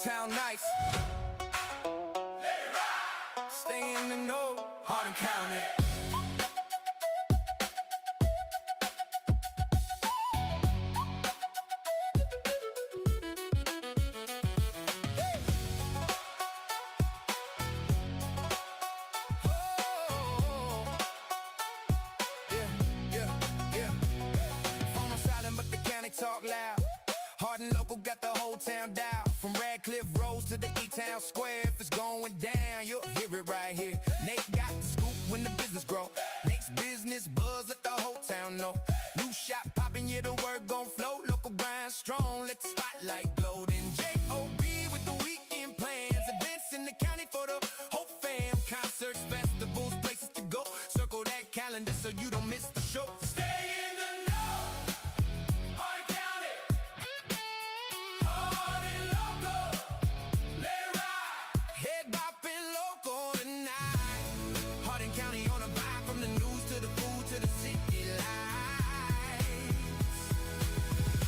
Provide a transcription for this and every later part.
Town nights. Stay in the know, Hardin County. Phone on silent, but the county talk loud. Hardin Local got the whole town down. From Radcliffe Road to the E-Town Square. If it's going down, you'll hear it right here. Nate got the scoop when the business grow. Nate's business buzz, let the whole town know. New shop popping, yeah, the word gon' float. Local Brian strong, let the spotlight glow. Then J.O.B. with the weekend plans. Events in the county for the whole fam. Concerts, festivals, places to go. Circle that calendar so you don't miss the show. Stay in the know. Hardin County. Hardin Local. Let it ride. Head bopping local tonight. Hardin County on a vibe, from the news to the food to the city lights.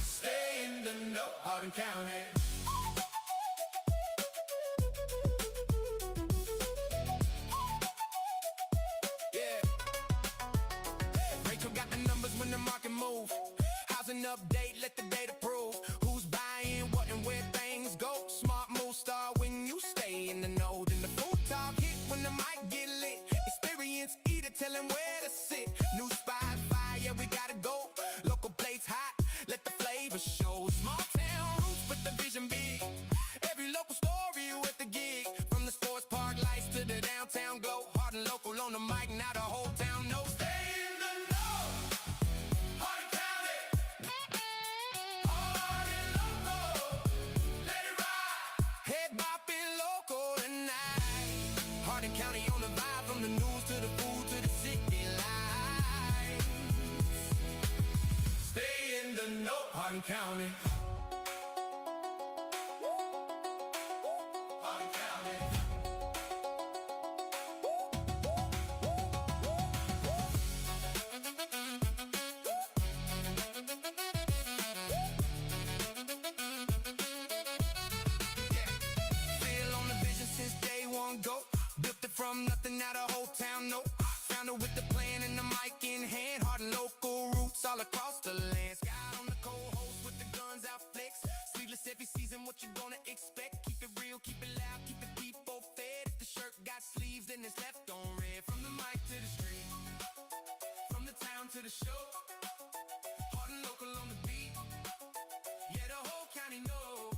Stay in the know. Hardin County. Rachel got the numbers when the market move. Housing update, let the data prove who's buying what and where things go. Smart move start when you stay in the know. Then the food talk hit when the mic get lit. Experience eater, tell them where to sit. New spot, fire, yeah, we gotta go. Local plates hot, let the flavor show. Small town roots, but the vision big. Every local story with the gig. From the sports park lights to the downtown glow. Hardin Local on the mic, now the whole town knows. Stay in the know. Hardin County. Hardin Local. Let it ride. Head bopping local tonight. Hardin County on the vibe, from the news to the food to the city lights. Stay in the know. Hardin County. Hardin County. Feel on the vision since day one go. Built it from nothing, now the whole town know. Found it with the plan and the mic in hand. Hardin Local roots all across the land. Sky on the co-host with the guns out flex. Sleeveless every season, what you gonna expect? Keep it real, keep it loud, keep the people fed. If the shirt got sleeves, then it's left on red. From the mic to the street, from the town to the show. Hardin Local on the beat, yeah, the whole county know.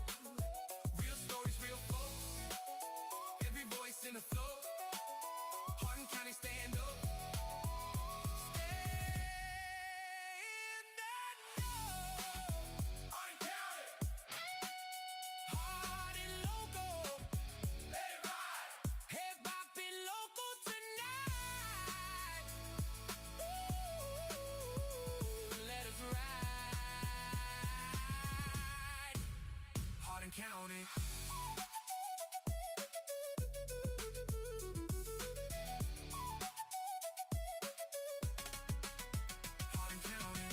Real stories, real folks, every voice in the flow. Hardin County stand up. Stay in the know. Hardin County. Hardin Local. Let it ride. Head bopping local tonight. Ooh, let us ride. Hardin County. Hardin County.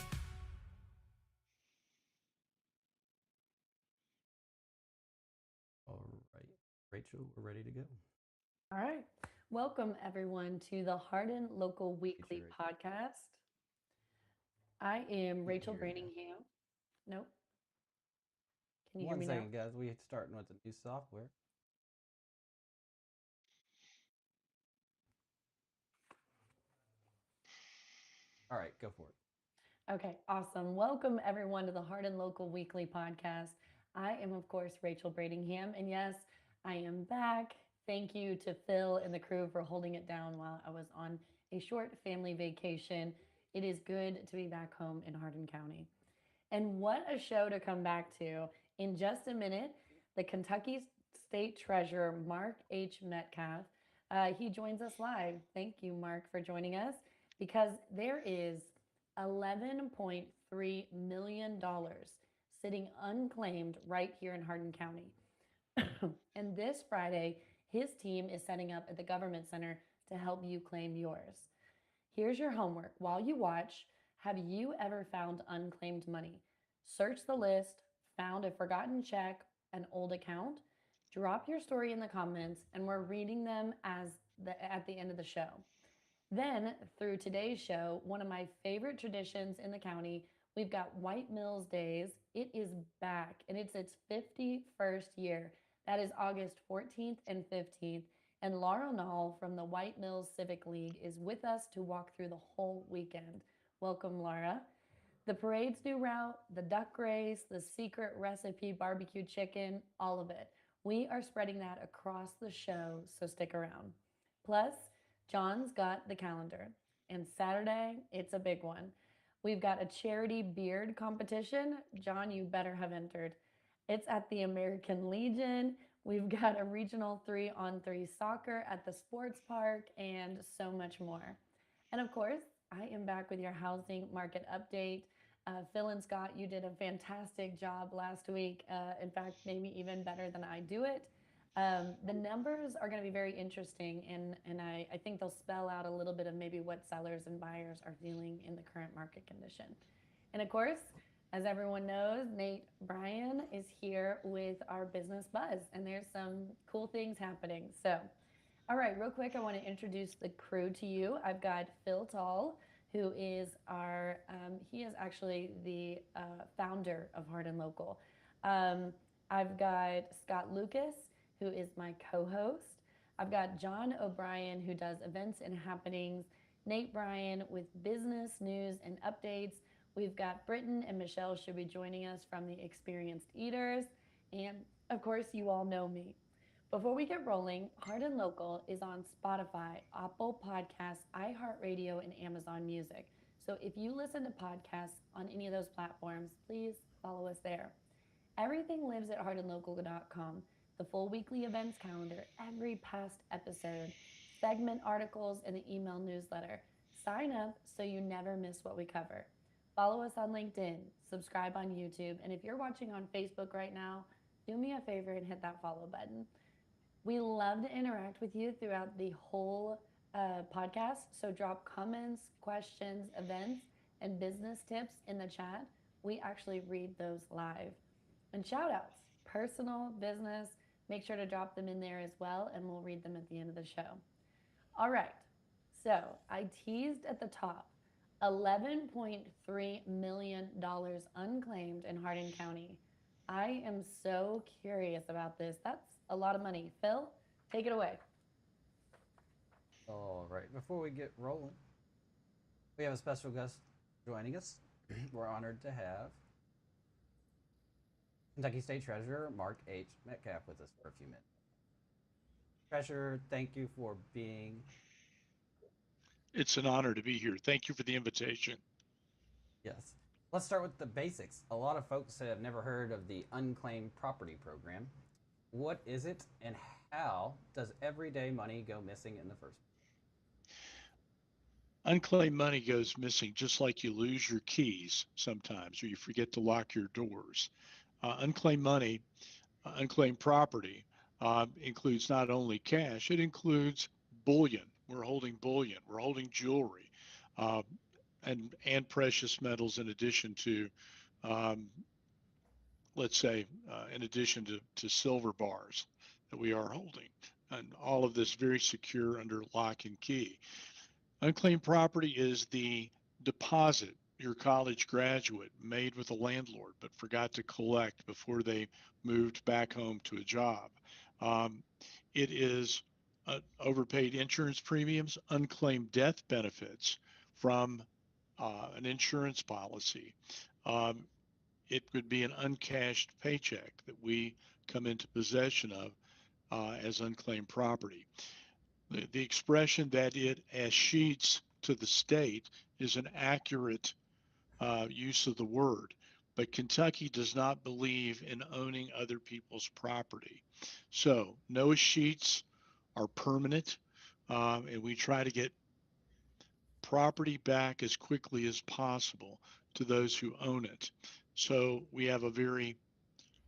All right, Rachel, we're ready to go. All right. Welcome, everyone, to the Hardin Local Weekly Rachel. podcast. I am Rachel hear you now. Brantingham. Nope. Can you hear One me second, guys. We starting with the new software. All right, go for it. now? Okay, awesome. Welcome, everyone, to the Hardin Local Weekly podcast. I am, of course, Rachel Brantingham. And yes, I am back. Thank you to Phil and the crew for holding it down while I was on a short family vacation. It is good to be back home in Hardin County. And what a show to come back to. In just a minute, the Kentucky State Treasurer, Mark H. Metcalf, he joins us live. Thank you, Mark, for joining us, because there is $11.3 million sitting unclaimed right here in Hardin County. And this Friday, his team is setting up at the Government Center to help you claim yours. Here's your homework. While you watch, have you ever found unclaimed money? Search the list, found a forgotten check, an old account. Drop your story in the comments, and we're reading them at the end of the show. Then, through today's show, one of my favorite traditions in the county, we've got White Mills Days. It is back, and it's its 51st year. That is August 14th and 15th. And Laura Nall from the White Mills Civic League is with us to walk through the whole weekend. Welcome, Laura. The parade's new route, the duck race, the secret recipe barbecue chicken, all of it. We are spreading that across the show, so stick around. Plus, Jon's got the calendar, and Saturday, it's a big one. We've got a charity beard competition. Jon, you better have entered. It's at the American Legion. We've got a regional 3-on-3 soccer at the sports park, and so much more. And of course, I am back with your housing market update. Phil and Scott, you did a fantastic job last week. In fact, maybe even better than I do it. The numbers are going to be very interesting, and I think they'll spell out a little bit of maybe what sellers and buyers are feeling in the current market condition. And of course, as everyone knows, Nate Bryan is here with our business buzz, and there's some cool things happening. So, all right, real quick, I want to introduce the crew to you. I've got Phil Tall, who is he is actually the founder of Hardin Local. I've got Scott Lucas, who is my co-host. I've got Jon O'Brien, who does events and happenings. Nate Bryan with business news and updates. We've got Britton and Michelle should be joining us from the Experienced Eaters. And of course, you all know me. Before we get rolling, Hardin Local is on Spotify, Apple Podcasts, iHeartRadio, and Amazon Music. So if you listen to podcasts on any of those platforms, please follow us there. Everything lives at hardinlocal.com. The full weekly events calendar, every past episode, segment articles, and the email newsletter. Sign up so you never miss what we cover. Follow us on LinkedIn, subscribe on YouTube, and if you're watching on Facebook right now, do me a favor and hit that follow button. We love to interact with you throughout the whole podcast, so drop comments, questions, events, and business tips in the chat. We actually read those live. And shout outs, personal, business, make sure to drop them in there as well, and we'll read them at the end of the show. All right, so I teased at the top, $11.3 million unclaimed in Hardin County. I am so curious about this. That's a lot of money. Phil, take it away. All right, before we get rolling, we have a special guest joining us. We're honored to have Kentucky State Treasurer Mark H. Metcalf with us for a few minutes. Treasurer, thank you for being. It's an honor to be here. Thank you for the invitation. Yes. Let's start with the basics. A lot of folks have never heard of the Unclaimed Property Program. What is it, and how does everyday money go missing in the first place? Unclaimed money goes missing just like you lose your keys sometimes, or you forget to lock your doors. Unclaimed money, unclaimed property includes not only cash, it includes bullion. We're holding bullion, we're holding jewelry, and precious metals in addition to, let's say, in addition to silver bars that we are holding. And all of this very secure under lock and key. Unclaimed property is the deposit your college graduate made with a landlord but forgot to collect before they moved back home to a job. It is overpaid insurance premiums, unclaimed death benefits from an insurance policy. It could be an uncashed paycheck that we come into possession of as unclaimed property. The expression that it escheats to the state is an accurate use of the word, but Kentucky does not believe in owning other people's property. So no escheats are permanent, and we try to get property back as quickly as possible to those who own it. So we have a very,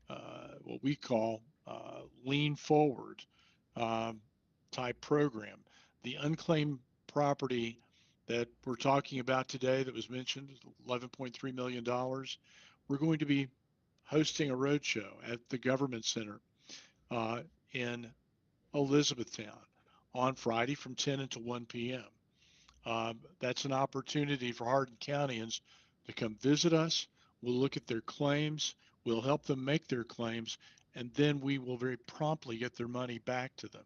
what we call lean forward type program. The unclaimed property that we're talking about today that was mentioned, $11.3 million, we're going to be hosting a roadshow at the Government Center in Elizabethtown on Friday from 10 until 1 p.m. That's an opportunity for Hardin Countyans to come visit us. We'll look at their claims. We'll help them make their claims, and then we will very promptly get their money back to them.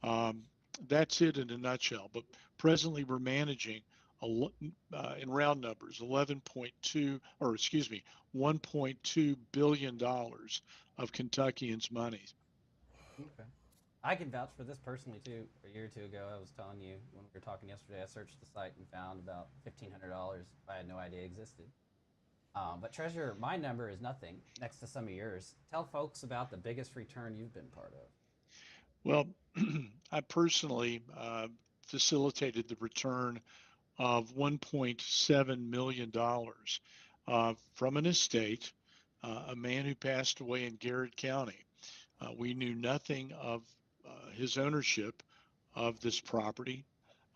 Um, that's it in a nutshell. But presently, we're managing in round numbers 11.2, or excuse me, $1.2 billion of Kentuckians' money. Okay. I can vouch for this personally too. A year or two ago, I was telling you when we were talking yesterday, I searched the site and found about $1,500 I had no idea existed. But Treasurer, my number is nothing next to some of yours. Tell folks about the biggest return you've been part of. Well, I personally facilitated the return of $1.7 million from an estate, a man who passed away in Garrett County. We knew nothing of his ownership of this property.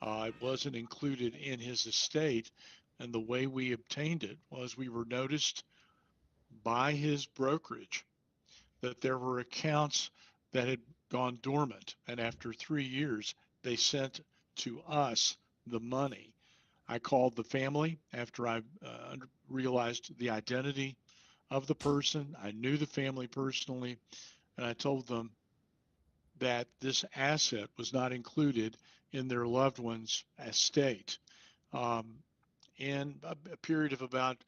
It wasn't included in his estate. And the way we obtained it was we were noticed by his brokerage that there were accounts that had gone dormant. And after 3 years, they sent to us the money. I called the family after I realized the identity of the person. I knew the family personally, and I told them that this asset was not included in their loved one's estate. Um, in a period of about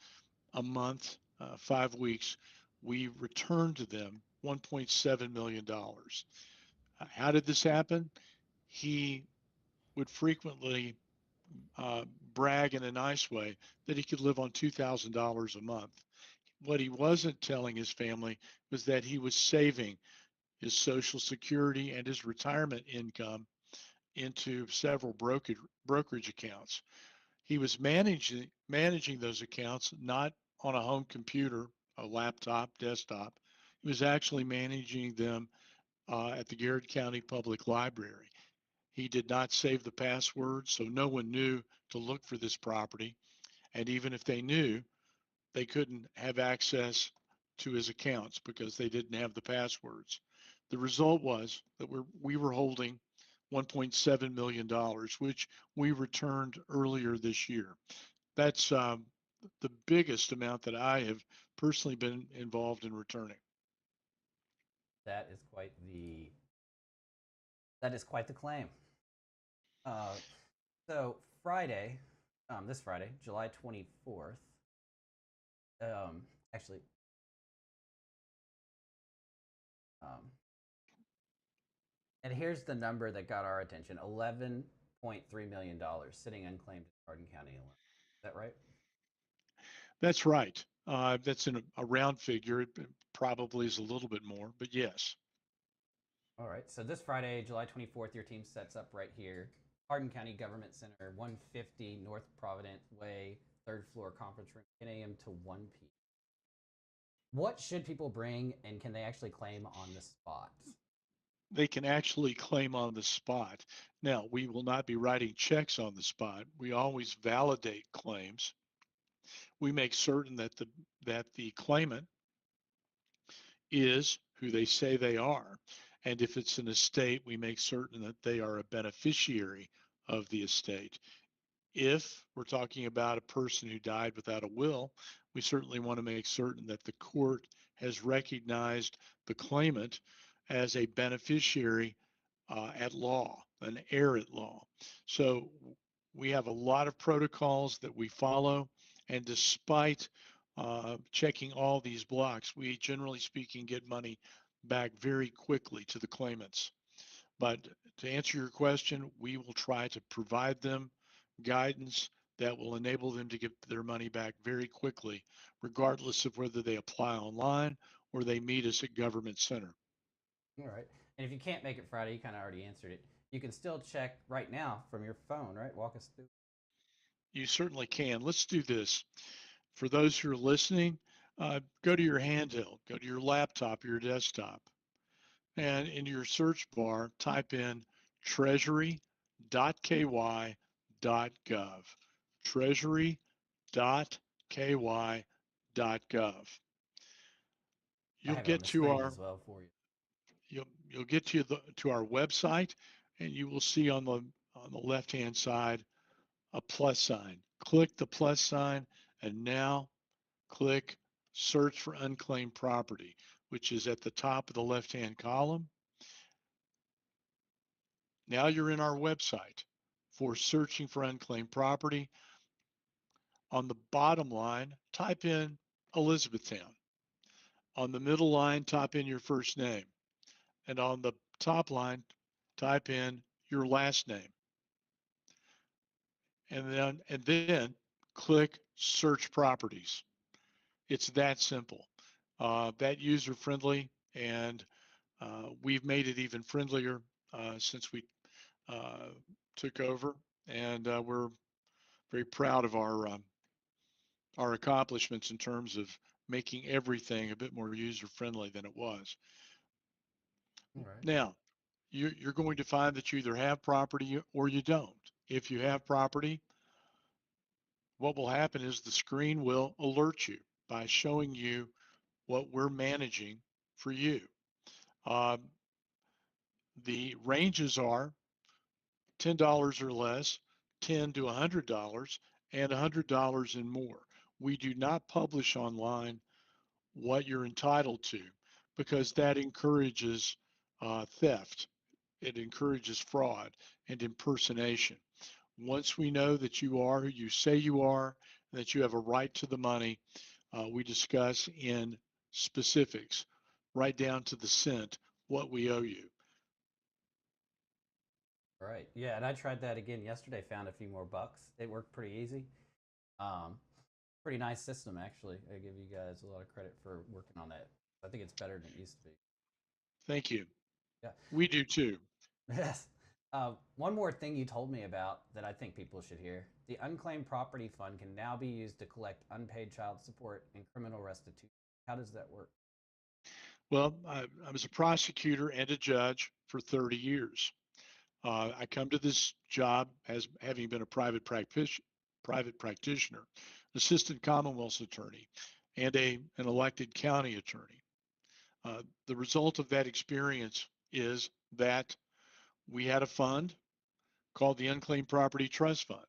a month, 5 weeks, we returned to them $1.7 million. How did this happen? He would frequently brag in a nice way that he could live on $2,000 a month. What he wasn't telling his family was that he was saving his Social Security and his retirement income into several brokerage accounts. He was managing those accounts not on a home computer, a laptop, desktop. He was actually managing them at the Garrett County Public Library. He did not save the password, so no one knew to look for this property. And even if they knew, they couldn't have access to his accounts because they didn't have the passwords. The result was that we were holding $1.7 million, which we returned earlier this year. That's the biggest amount that I have personally been involved in returning. That is quite the claim. So Friday, this Friday, July 24th. Actually, and here's the number that got our attention: $11.3 million sitting unclaimed in Hardin County alone. Is that right? That's right. That's in a round figure. It probably is a little bit more, but yes. All right. So this Friday, July 24th, your team sets up right here, Hardin County Government Center, 150 North Provident Way, third floor conference room, 10 a.m. to 1 p.m. What should people bring, and can they actually claim on the spot? They can actually claim on the spot. Now, we will not be writing checks on the spot. We always validate claims. We make certain that the claimant is who they say they are. And if it's an estate, we make certain that they are a beneficiary of the estate. If we're talking about a person who died without a will, we certainly want to make certain that the court has recognized the claimant as a beneficiary at law, an heir at law. So we have a lot of protocols that we follow, and despite checking all these blocks, we generally speaking get money back very quickly to the claimants. But to answer your question, we will try to provide them guidance that will enable them to get their money back very quickly, regardless of whether they apply online or they meet us at Government Center. All right. And if you can't make it Friday, you kind of already answered it. You can still check right now from your phone, right? Walk us through. You certainly can. Let's do this. For those who are listening, go to your handheld, go to your laptop, your desktop, and in your search bar, type in treasury.ky.gov. Treasury.ky.gov. I You'll have it on get the to screen our as well for you. you'll get to our website, and you will see on the left-hand side a plus sign. Click the plus sign, and now click search for unclaimed property, which is at the top of the left-hand column. Now you're in our website for searching for unclaimed property. On the bottom line, type in Elizabethtown. On the middle line, type in your first name. And on the top line, type in your last name. And then click search properties. It's that simple, that user friendly, and we've made it even friendlier since we took over, and we're very proud of our accomplishments in terms of making everything a bit more user friendly than it was. All right. Now, you're going to find that you either have property or you don't. If you have property, what will happen is the screen will alert you by showing you what we're managing for you. The ranges are $10 or less, $10 to $100, and $100 and more. We do not publish online what you're entitled to because that encourages theft. It encourages fraud and impersonation. Once we know that you are who you say you are, that you have a right to the money, we discuss in specifics, right down to the cent, what we owe you. Right. Yeah, and I tried that again yesterday. Found a few more bucks. It worked pretty easy. Pretty nice system, actually. I give you guys a lot of credit for working on that. I think it's better than it used to be. Thank you. Yeah. We do too. Yes. One more thing you told me about that I think people should hear. The Unclaimed Property Fund can now be used to collect unpaid child support and criminal restitution. How does that work? Well, I was a prosecutor and a judge for 30 years. I come to this job as having been a private practitioner, assistant Commonwealth's attorney, and an elected county attorney. The result of that experience is that we had a fund called the Unclaimed Property Trust Fund.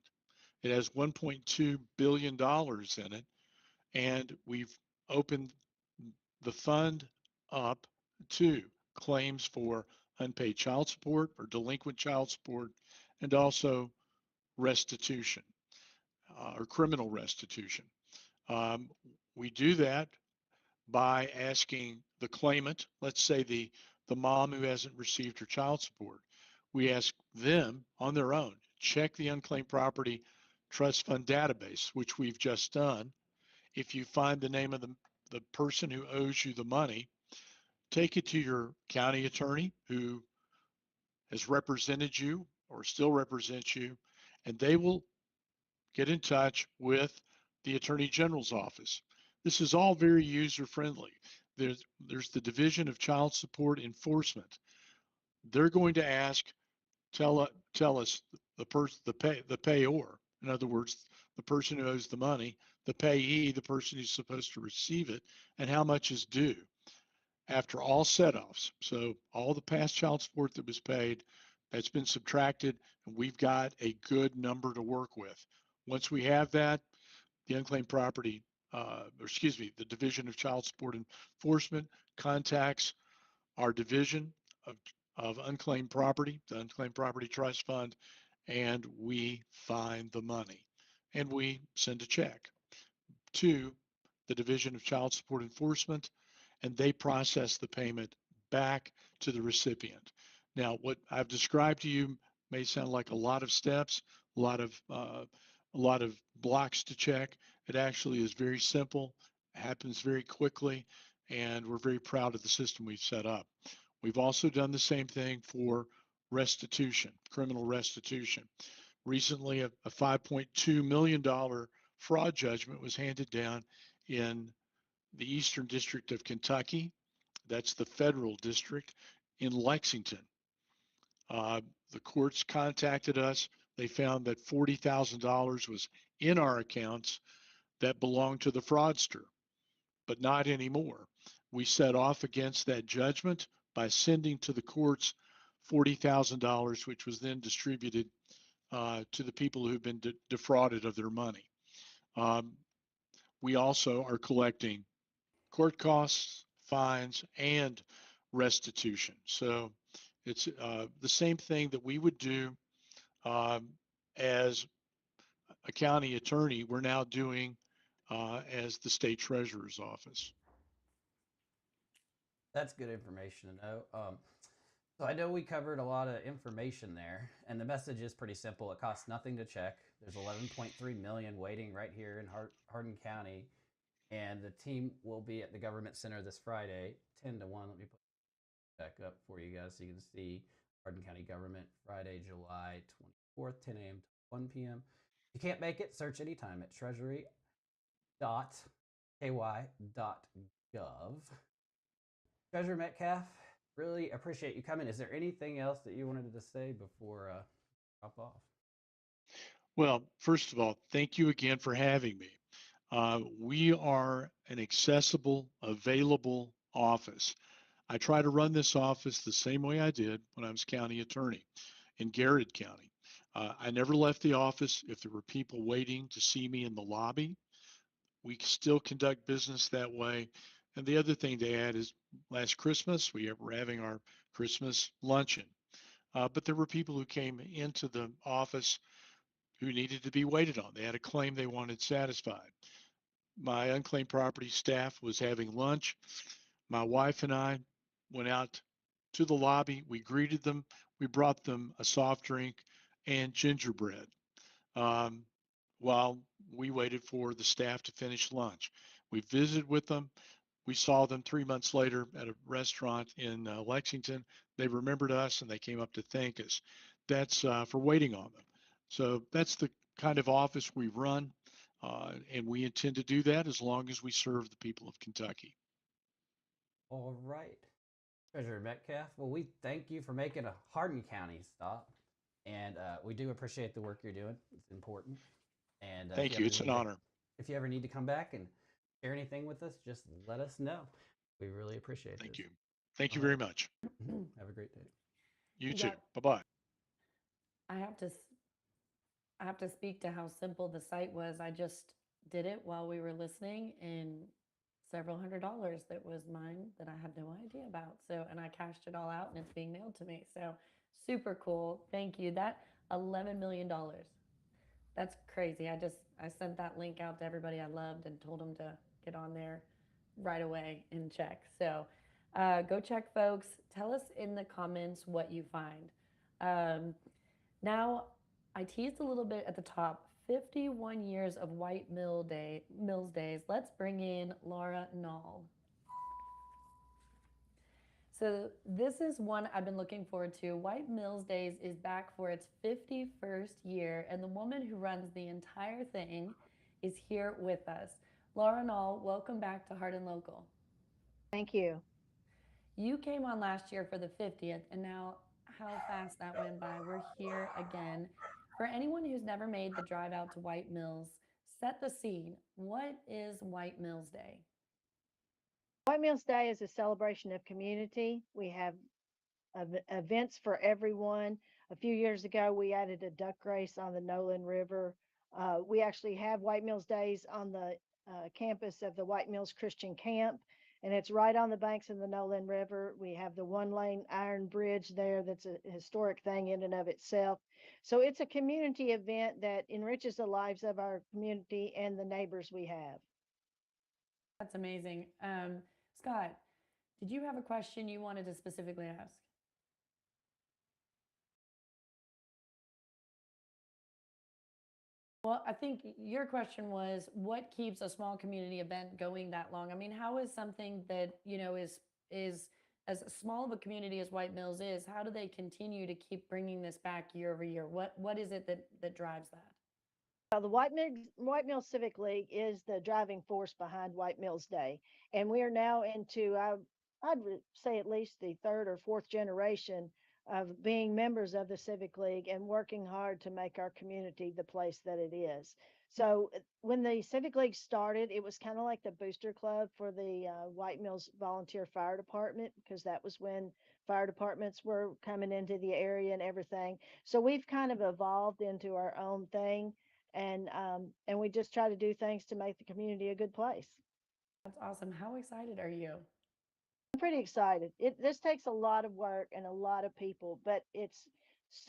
It has $1.2 billion in it, and we've opened the fund up to claims for unpaid child support or delinquent child support, and also restitution or criminal restitution. We do that by asking the claimant, let's say the mom who hasn't received her child support, we ask them on their own, check the Unclaimed Property Trust Fund database, which we've just done. If you find the name of the person who owes you the money, take it to your county attorney who has represented you or still represents you, and they will get in touch with the Attorney General's office. This is all very user friendly. There's the Division of Child Support Enforcement. They're going to ask, tell us the payor, in other words, the person who owes the money, the payee, the person who's supposed to receive it, and how much is due after all set-offs. So all the past child support that was paid, that's been subtracted, and we've got a good number to work with. Once we have that, the Unclaimed Property, the Division of Child Support Enforcement contacts our Division of Unclaimed Property, the Unclaimed Property Trust Fund, and we find the money. And we send a check to the Division of Child Support Enforcement, and they process the payment back to the recipient. Now, what I've described to you may sound like a lot of steps, a lot of blocks to check. It actually is very simple, happens very quickly, and we're very proud of the system we've set up. We've also done the same thing for restitution, criminal restitution. Recently, a $5.2 million fraud judgment was handed down in the Eastern District of Kentucky. That's the federal district in Lexington. The courts contacted us. They found that $40,000 was in our accounts that belonged to the fraudster, but not anymore. We set off against that judgment by sending to the courts $40,000, which was then distributed to the people who've been defrauded of their money. We also are collecting court costs, fines, and restitution. So it's the same thing that we would do as a county attorney, we're now doing as the state treasurer's office. That's good information to know. So I know we covered a lot of information there, and the message is pretty simple. It costs nothing to check. There's 11.3 million waiting right here in Hardin County, and the team will be at the Government Center this Friday, 10 to 1. Let me put it back up for you guys so you can see Hardin County Government, Friday, July 24th, 10 a.m. to 1 p.m. If you can't make it, search anytime at treasury.ky.gov. Treasurer Metcalf, really appreciate you coming. Is there anything else that you wanted to say before drop off? Well, first of all, thank you again for having me. We are an accessible, available office. I try to run this office the same way I did when I was county attorney in Garrett County. I never left the office if there were people waiting to see me in the lobby. We still conduct business that way. And the other thing to add is last Christmas, we were having our Christmas luncheon. But there were people who came into the office who needed to be waited on. They had a claim they wanted satisfied. My unclaimed property staff was having lunch. My wife and I went out to the lobby. We greeted them. We brought them a soft drink and gingerbread while we waited for the staff to finish lunch. We visited with them. We saw them 3 months later at a restaurant in Lexington. They remembered us and they came up to thank us. That's for waiting on them. So that's the kind of office we run, and we intend to do that as long as we serve the people of Kentucky. All right. Treasurer Metcalf, well, we thank you for making a Hardin County stop, and we do appreciate the work you're doing. It's important. And thank you. It's an honor. If you ever need to come back and share anything with us, just let us know. We really appreciate it. Thank you. Thank you very much. Have a great day. You too. Bye-bye. I have to speak to how simple the site was. I just did it while we were listening, and several $100s that was mine that I had no idea about. So, and I cashed it all out and it's being mailed to me. So super cool. Thank you. That $11 million. That's crazy. I sent that link out to everybody I loved and told them to get on there right away and check. So go check, folks. Tell us in the comments what you find. Now, I teased a little bit at the top, 51 years of White Mills Days. Let's bring in Laura Nall. So this is one I've been looking forward to. White Mills Days is back for its 51st year, and the woman who runs the entire thing is here with us. Laura Nall, welcome back to Hardin Local. Thank you. You came on last year for the 50th, and now how fast that went by. We're here again. For anyone who's never made the drive out to White Mills, set the scene. What is White Mills Day? White Mills Day is a celebration of community. We have events for everyone. A few years ago, we added a duck race on the Nolan River. We actually have White Mills Days on the campus of the White Mills Christian Camp, and it's right on the banks of the Nolan River. We have the one-lane iron bridge there that's a historic thing in and of itself. So it's a community event that enriches the lives of our community and the neighbors we have. That's amazing. Scott, did you have a question you wanted to specifically ask? Well, I think your question was, what keeps a small community event going that long? I mean, how is something that, you know, is as small of a community as White Mills is, how do they continue to keep bringing this back year over year? What is it that drives that? The White Mills Civic League is the driving force behind White Mills Day. And we are now into, I'd say at least the third or fourth generation of being members of the Civic League and working hard to make our community the place that it is. So when the Civic League started, it was kind of like the booster club for the White Mills Volunteer Fire Department, because that was when fire departments were coming into the area and everything. So we've kind of evolved into our own thing, and we just try to do things to make the community a good place. That's awesome. How excited are you? I'm pretty excited. This takes a lot of work and a lot of people, but it's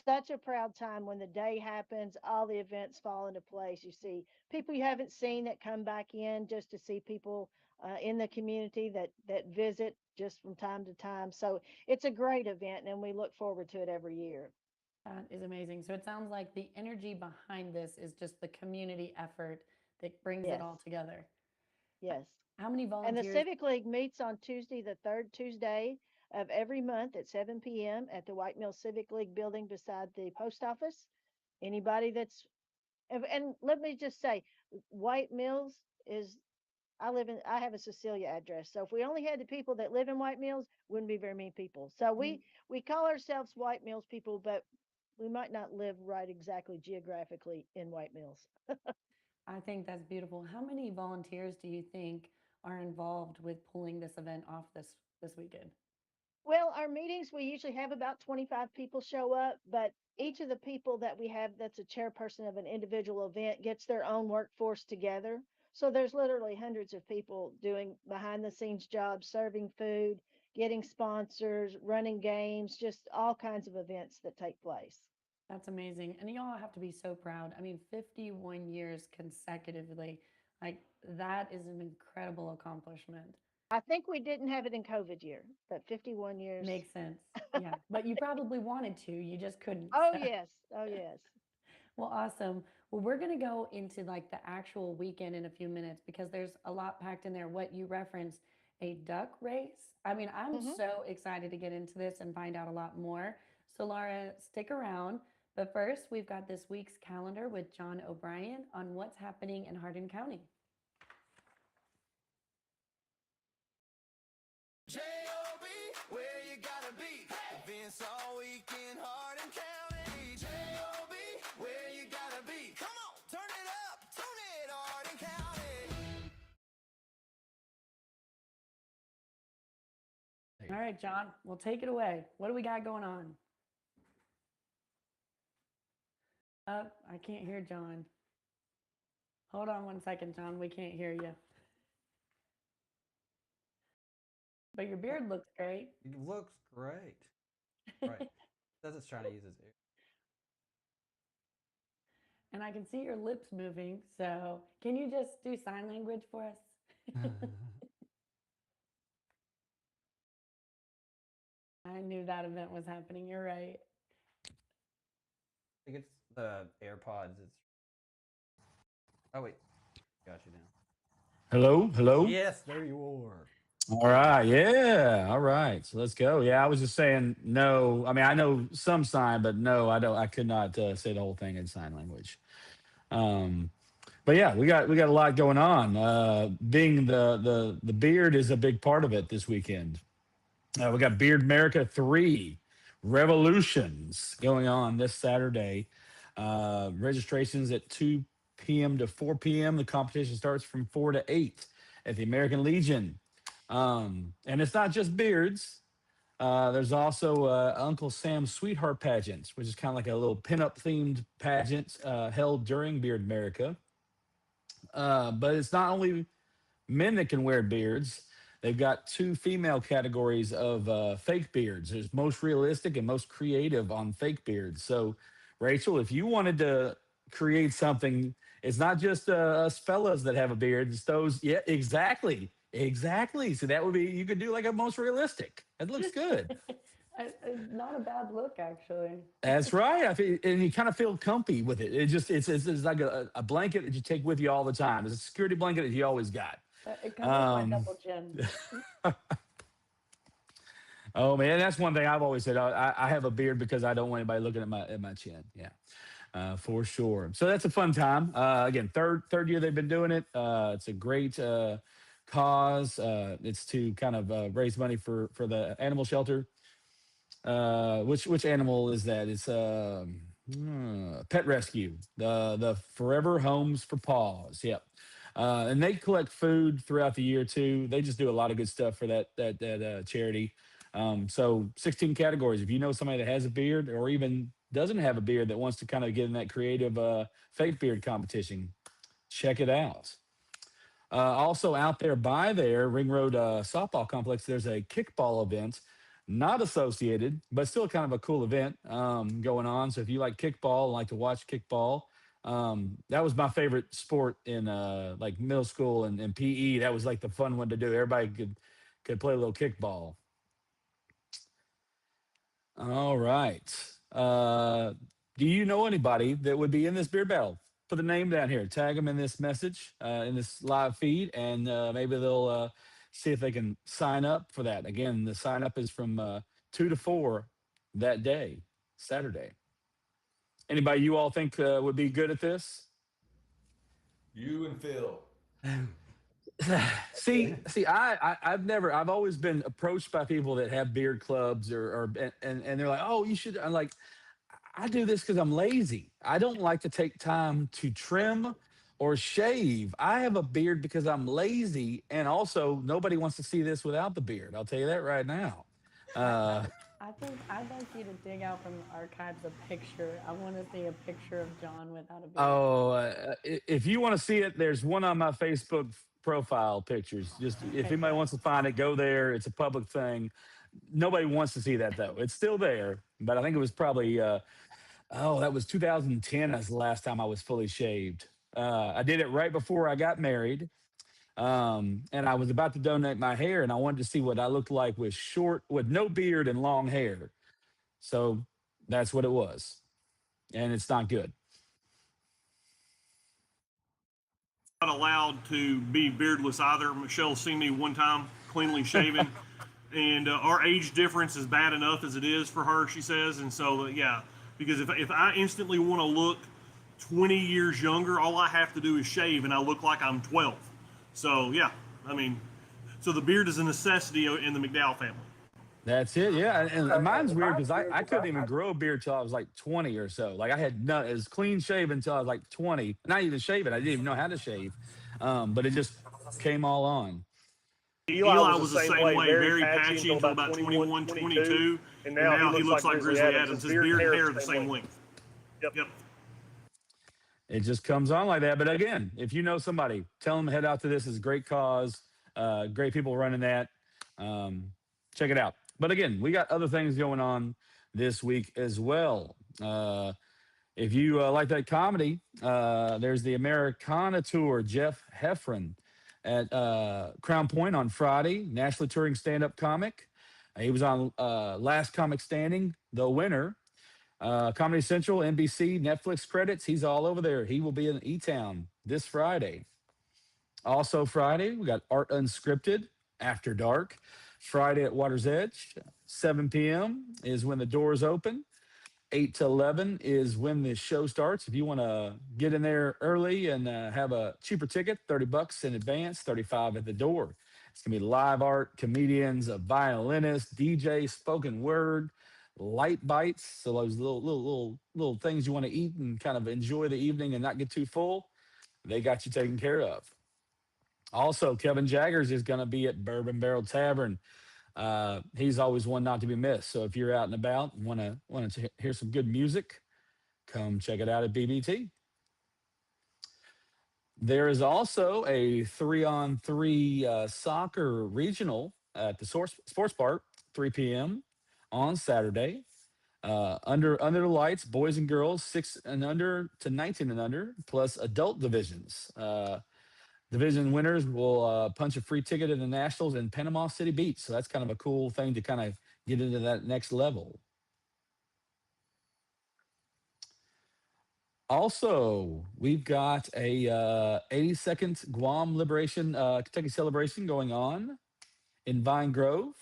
such a proud time when the day happens, all the events fall into place. You see people you haven't seen that come back in just to see people in the community that visit just from time to time. So it's a great event, and we look forward to it every year. That is amazing. So it sounds like the energy behind this is just the community effort that brings it Yes, all together. yes. How many And the volunteers? Civic League meets on Tuesday, the third Tuesday of every month at 7 p.m. at the White Mills Civic League building beside the post office. Anybody that's, and let me just say, White Mills is, I have a Cecilia address. So if we only had the people that live in White Mills, wouldn't be very many people. So we call ourselves White Mills people, but we might not live right exactly geographically in White Mills. I think that's beautiful. How many volunteers do you think are involved with pulling this event off this weekend? Well, our meetings, we usually have about 25 people show up, but each of the people that we have that's a chairperson of an individual event gets their own workforce together. So there's literally hundreds of people doing behind the scenes jobs, serving food, getting sponsors, running games, just all kinds of events that take place. That's amazing. And y'all have to be so proud. I mean, 51 years consecutively. Like that is an incredible accomplishment. I think we didn't have it in COVID year, but 51 years. Makes sense. Yeah. But you probably wanted to, you just couldn't. Oh, So, yes. Oh, yes. well, awesome. Well, we're going to go into like the actual weekend in a few minutes because there's a lot packed in there. What you referenced, a duck race. I mean, I'm Hmm. so excited to get into this and find out a lot more. So, Laura, stick around. But first, we've got this week's calendar with Jon O'Brien on what's happening in Hardin County. J-O-B, where you gotta be. Events all week in Hardin County. J-O-B, where you gotta be. Come on, turn it up, tune it, Hardin County. All right, Jon, we'll take it away. What do we got going on? I can't hear Jon. Hold on one second, Jon. We can't hear you. But your beard looks great. It looks great. Right. Says it's trying to use his ear. And I can see your lips moving. So can you just do sign language for us? I knew that event was happening. You're right. I think it's the AirPods. It's. Oh wait, got you now. Hello, hello. Yes, there you are. All right, yeah, all right. So let's go. Yeah, I was just saying no. I mean, I know some sign, but no, I don't. I could not say the whole thing in sign language. Um, but yeah, we got a lot going on. Being the beard is a big part of it this weekend. We got Beardmerica III Revolutions going on this Saturday. Registrations at 2 p.m. to 4 p.m. The competition starts from 4 to 8 at the American Legion. And it's not just beards. There's also Uncle Sam's Sweetheart Pageant, which is kind of like a little pinup themed pageant held during Beardmerica. But it's not only men that can wear beards. They've got two female categories of fake beards. There's most realistic and most creative on fake beards. So, Rachel, if you wanted to create something, it's not just us fellas that have a beard. It's those. Yeah, exactly, exactly. So that would be you could do like a most realistic. It looks good. Not a bad look, actually. That's right. I feel, and you kind of feel comfy with it. It's like a blanket that you take with you all the time. It's a security blanket that you always got. It comes with my double chin. Oh man, that's one thing I've always said. I have a beard because I don't want anybody looking at my chin. Yeah, for sure. So that's a fun time. Again, third year they've been doing it. It's a great cause. It's to kind of raise money for the animal shelter. Which animal is that? It's pet rescue. The Forever Homes for Paws. Yep. And they collect food throughout the year too. They just do a lot of good stuff for that charity. So 16 categories. If you know somebody that has a beard or even doesn't have a beard that wants to kind of get in that creative fake beard competition, check it out. Also out there by there, Ring Road Softball Complex, there's a kickball event, not associated, but still kind of a cool event going on. So if you like kickball and like to watch kickball, that was my favorite sport in like middle school and PE. That was like the fun one to do. Everybody could play a little kickball. All right. Do you know anybody that would be in this beard battle? Put a name down here. Tag them in this message, in this live feed, and maybe they'll see if they can sign up for that. Again, the sign up is from 2 to 4 that day, Saturday. Anybody you all think would be good at this? You and Phil. I've always been approached by people that have beard clubs and they're like, oh, you should. I'm like, I do this because I'm lazy. I don't like to take time to trim or shave. I have a beard because I'm lazy, and also nobody wants to see this without the beard. I'll tell you that right now. I think I'd like you to dig out from the archives a picture. I want to see a picture of Jon without a beard. Oh, if you want to see it, there's one on my Facebook profile pictures. Just if anybody wants to find it, go there. It's a public thing. Nobody wants to see that though. It's still there, but I think it was probably that was 2010. That's the last time I was fully shaved. I did it right before I got married. And I was about to donate my hair, and I wanted to see what I looked like with no beard and long hair. So that's what it was, and it's not good. Not allowed to be beardless either. Michelle's seen me one time cleanly shaven, and our age difference is bad enough as it is for her, she says. And so, yeah, because if I instantly want to look 20 years younger, all I have to do is shave, and I look like I'm 12. So, yeah, I mean, so the beard is a necessity in the McDowell family. That's it, yeah. And mine's weird because I couldn't even grow a beard till I was like 20 or so. Like I had it was clean shaven until I was like 20. Not even shaving. I didn't even know how to shave. But it just came all on. Eli was the same way, very patchy until about 21, 22. And now he looks like Grizzly Adams. His beard and hair are the same length. Yep. It just comes on like that. But again, if you know somebody, tell them to head out to this. It's a great cause. Great people running that. Check it out. But again, we got other things going on this week as well. If you like that comedy, there's the Americana Tour, Jeff Heffron at Crown Point on Friday, nationally touring stand-up comic. He was on Last Comic Standing, the winner. Comedy Central, NBC, Netflix credits. He's all over there. He will be in E-Town this Friday. Also Friday, we got Art Unscripted, After Dark. Friday at Water's Edge, 7 p.m. is when the doors open. 8 to 11 is when the show starts. If you want to get in there early and have a cheaper ticket, $30 in advance, $35 at the door. It's going to be live art, comedians, a violinist, DJ, spoken word, light bites. So those little things you want to eat and kind of enjoy the evening and not get too full, they got you taken care of. Also, Kevin Jaggers is going to be at Bourbon Barrel Tavern. He's always one not to be missed. So if you're out and about and want to hear some good music, come check it out at BBT. There is also a 3-on-3 soccer regional at the Sports Park, 3 p.m. on Saturday. Under the lights, boys and girls, 6 and under to 19 and under, plus adult divisions. Division winners will punch a free ticket in the Nationals in Panama City Beach. So that's kind of a cool thing to kind of get into that next level. Also, we've got a 82nd Guam Liberation Kentucky celebration going on in Vine Grove.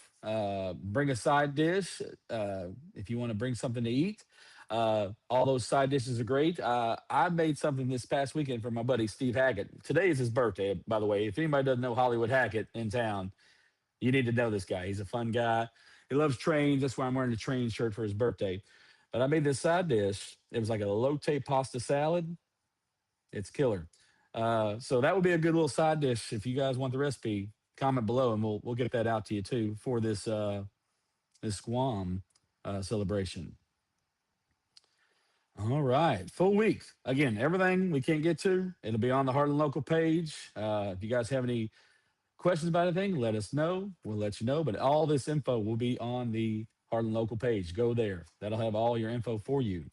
Bring a side dish if you want to bring something to eat. All those side dishes are great. I made something this past weekend for my buddy Steve Hackett. Today is his birthday, by the way. If anybody doesn't know Hollywood Hackett in town, you need to know this guy. He's a fun guy. He loves trains. That's why I'm wearing a train shirt for his birthday. But I made this side dish. It was like a elote pasta salad. It's killer. So that would be a good little side dish. If you guys want the recipe, comment below and we'll get that out to you too for this Misquam celebration. All right, full week. Again, everything we can't get to, it'll be on the Hardin Local page. If you guys have any questions about anything, let us know. We'll let you know. But all this info will be on the Hardin Local page. Go there. That'll have all your info for you.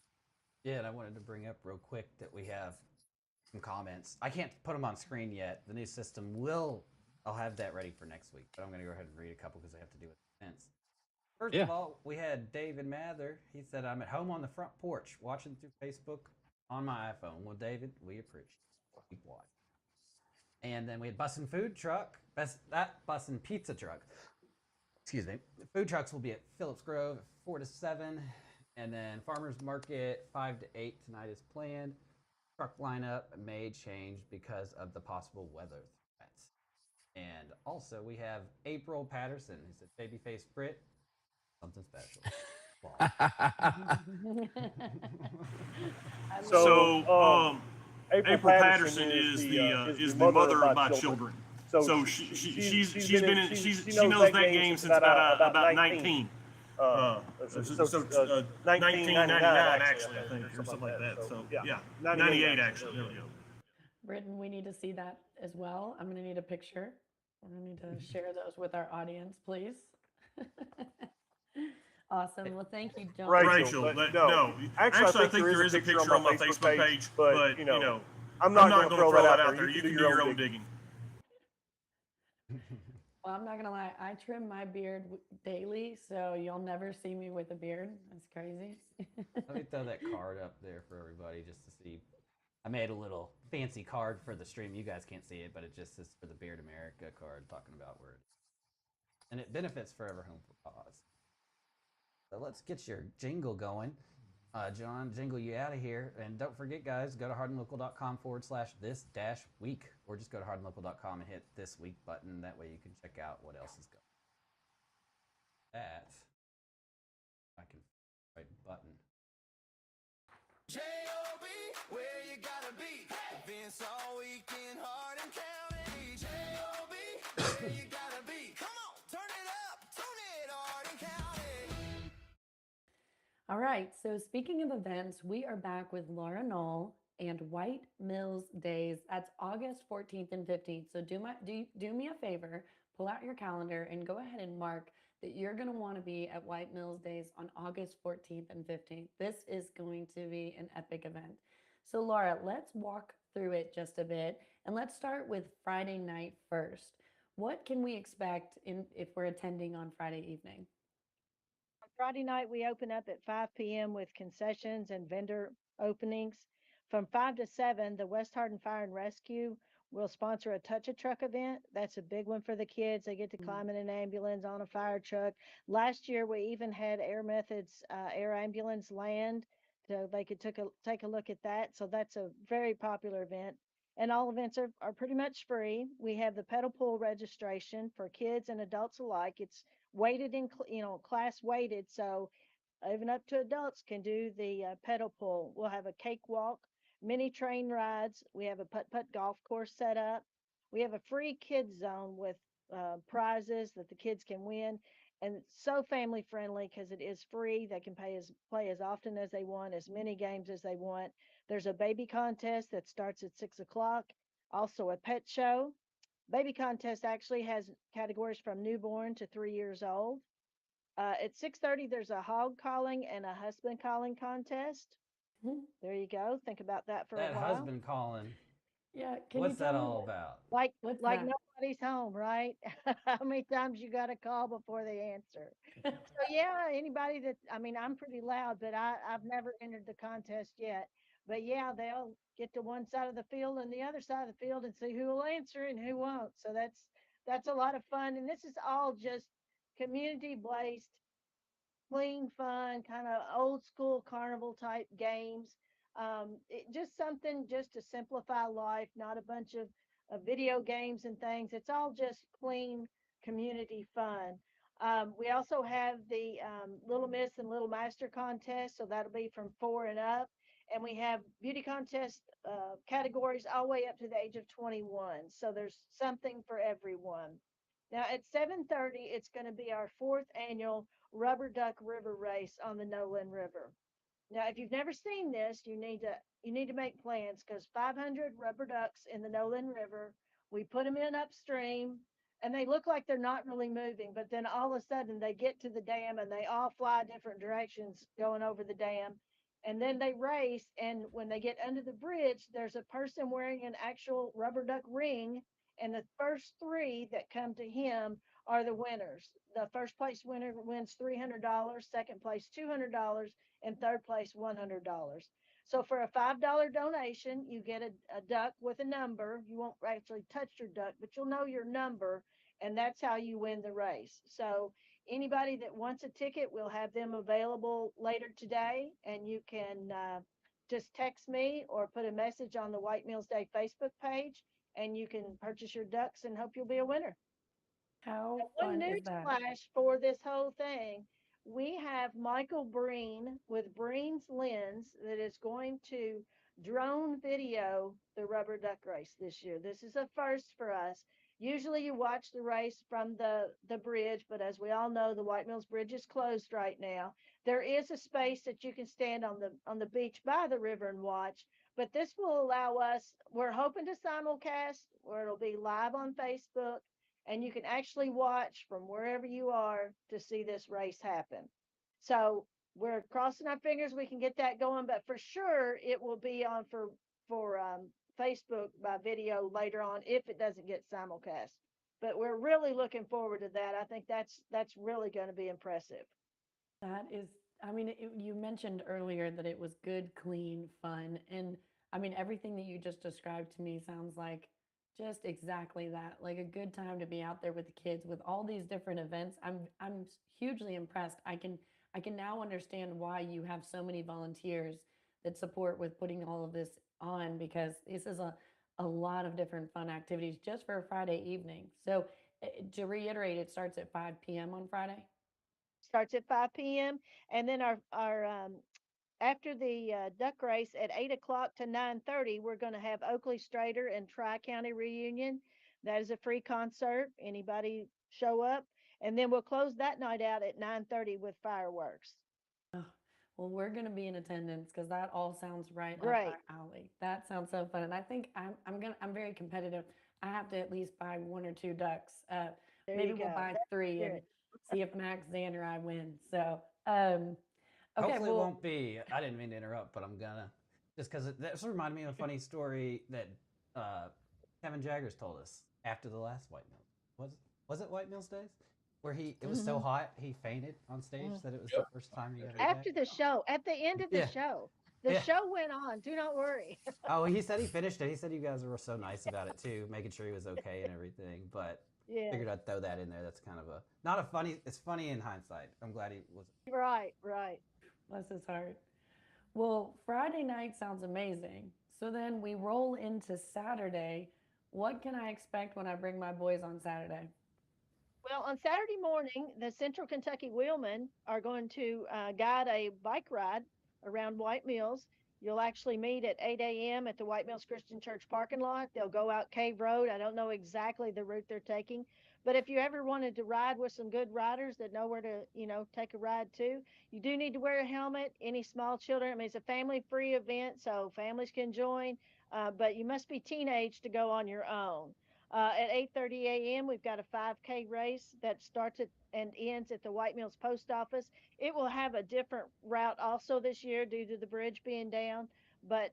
Yeah, and I wanted to bring up real quick that we have some comments. I can't put them on screen yet. The new system will. I'll have that ready for next week. But I'm going to go ahead and read a couple because they have to do with events. First Yeah. of all, we had David Mather. He said, "I'm at home on the front porch watching through Facebook on my iPhone." Well, David, we appreciate it. Keep watching. And then we had Bussin' Food Truck. Bussin' Pizza Truck. Excuse me. The food trucks will be at Phillips Grove at 4 to 7. And then Farmers Market 5 to 8 tonight is planned. Truck lineup may change because of the possible weather threats. And also we have April Patterson who said, "Babyface Brit, something special." So, April Patterson is the mother of my children. So she's been in she knows that game since about 19. 1999 actually, I think, or something like that. So yeah, 98 actually. There we go. Britton, we need to see that as well. I'm going to need a picture. We're going to need to share those with our audience, please. Awesome. Well, thank you, John. Rachel, no. Actually, I think there is a picture on my Facebook page, but you know, I'm not going to throw that out there. You can do your own digging. Well, I'm not going to lie. I trim my beard daily, so you'll never see me with a beard. That's crazy. Let me throw that card up there for everybody just to see. I made a little fancy card for the stream. You guys can't see it, but it just is for the Beardmerica card talking about where it is. And it benefits Forever Home for Paws. So let's get your jingle going. John, jingle you out of here. And don't forget, guys, go to hardinlocal.com/this-week, or just go to hardinlocal.com and hit this week button. That way you can check out what else is going. That I can right button. J-O-B, where you gotta be. Events all week in Hardin County. J-O-B, where you gotta be. Come on, turn it up, tune it, Hardin County. All right. So speaking of events, we are back with Laura Nall and White Mills Days. That's August 14th and 15th. So do me a favor, pull out your calendar and go ahead and mark that you're going to want to be at White Mills Days on August 14th and 15th. This is going to be an epic event. So Laura, let's walk through it just a bit, and let's start with Friday night first. What can we expect if we're attending on Friday evening? On Friday night, we open up at 5 p.m. with concessions and vendor openings. From 5 to 7, the West Hardin Fire and Rescue will sponsor a Touch a Truck event. That's a big one for the kids. They get to climb in an ambulance on a fire truck. Last year, we even had Air Methods air ambulance land, so they could take a look at that. So that's a very popular event. And all events are pretty much free. We have the pedal pool registration for kids and adults alike. It's weighted in, class weighted. So even up to adults can do the pedal pull. We'll have a cakewalk, mini train rides. We have a putt-putt golf course set up. We have a free kids zone with prizes that the kids can win. And it's so family friendly because it is free. They can play as often as they want, as many games as they want. There's a baby contest that starts at 6 o'clock. Also a pet show. Baby contest actually has categories from newborn to 3 years old. At 6:30, there's a hog calling and a husband calling contest. There you go. Think about that for a That while. husband calling. Yeah, can What's you that tell me all about? Like what's like that? nobody's home, right? How many times you got to call before they answer? So yeah, anybody that I'm pretty loud, but I've never entered the contest yet. But yeah, they'll get to one side of the field and the other side of the field and see who will answer and who won't. So that's a lot of fun. And this is all just community based, clean, fun, kind of old school carnival type games. Just something just to simplify life, not a bunch of video games and things. It's all just clean community fun. We also have the Little Miss and Little Master contest, so that'll be from 4 and up. And we have beauty contest categories all the way up to the age of 21. So there's something for everyone. Now at 7:30, it's going to be our 4th annual rubber duck river race on the Nolan River. Now, if you've never seen this, you need to make plans because 500 rubber ducks in the Nolan River. We put them in upstream, and they look like they're not really moving, but then all of a sudden they get to the dam and they all fly different directions going over the dam. And then they race, and when they get under the bridge, there's a person wearing an actual rubber duck ring, and the first three that come to him are the winners. The first place winner wins $300, second place $200, and third place $100. So for a $5 donation, you get a duck with a number. You won't actually touch your duck, but you'll know your number, and that's how you win the race. So anybody that wants a ticket, we'll have them available later today, and you can just text me or put a message on the White Mills Day Facebook page, and you can purchase your ducks and hope you'll be a winner. How One fun is news that? flash for this whole thing. We have Michael Breen with Breen's Lens that is going to drone video the rubber duck race this year. This is a first for us. Usually you watch the race from the bridge, but as we all know, the White Mills Bridge is closed right now. There is a space that you can stand on the beach by the river and watch, but this will allow us, we're hoping to simulcast where it'll be live on Facebook, and you can actually watch from wherever you are to see this race happen. So we're crossing our fingers we can get that going, but for sure it will be on for Facebook by video later on if it doesn't get simulcast. But we're really looking forward to that. I think that's really going to be impressive. That is, I mean, you mentioned earlier that it was good, clean, fun. And I mean, everything that you just described to me sounds like just exactly that, like a good time to be out there with the kids with all these different events. I'm hugely impressed. I can now understand why you have so many volunteers that support with putting all of this on, because this is a lot of different fun activities just for a Friday evening. So to reiterate, it starts at 5 p.m. on Friday. Starts at 5 p.m. and then our after the duck race at 8 o'clock to 9:30, we're going to have Oakley Strader and Tri-County reunion. That is a free concert. Anybody show up, and then we'll close that night out at 9:30 with fireworks. Oh, well, we're going to be in attendance because that all sounds right up Great. our alley. That sounds so fun, and I think I'm very competitive. I have to at least buy one or two ducks. There Maybe you we'll go. buy That's three and good. see if Max, Xander, I win. So, okay, Hopefully it well, won't be. I didn't mean to interrupt, but I'm gonna just because this reminded me of a funny story that uh, Kevin Jaggers told us after the last White Mills. Was it White Mills days where it was so hot he fainted on stage that it was the first time he ever did After that? the show, at the end of the Yeah, show, the yeah. show went on. Do not worry. Oh, he said he finished it. He said you guys were so nice about it too, making sure he was okay and everything. But Yeah, figured I'd throw that in there. That's kind of a not a funny. It's funny in hindsight. I'm glad he was. right, right. bless his heart. Well, Friday night sounds amazing. So then we roll into Saturday. What can I expect when I bring my boys on Saturday? Well, on Saturday morning, the Central Kentucky Wheelmen are going to guide a bike ride around White Mills. You'll actually meet at 8 a.m. at the White Mills Christian Church parking lot. They'll go out Cave Road. I don't know exactly the route they're taking, but if you ever wanted to ride with some good riders that know where to, take a ride to, you do need to wear a helmet. Any small children, I mean, it's a family-free event, so families can join, but you must be teenage to go on your own. At 8:30 a.m., we've got a 5K race that starts at and ends at the White Mills Post Office. It will have a different route also this year due to the bridge being down, but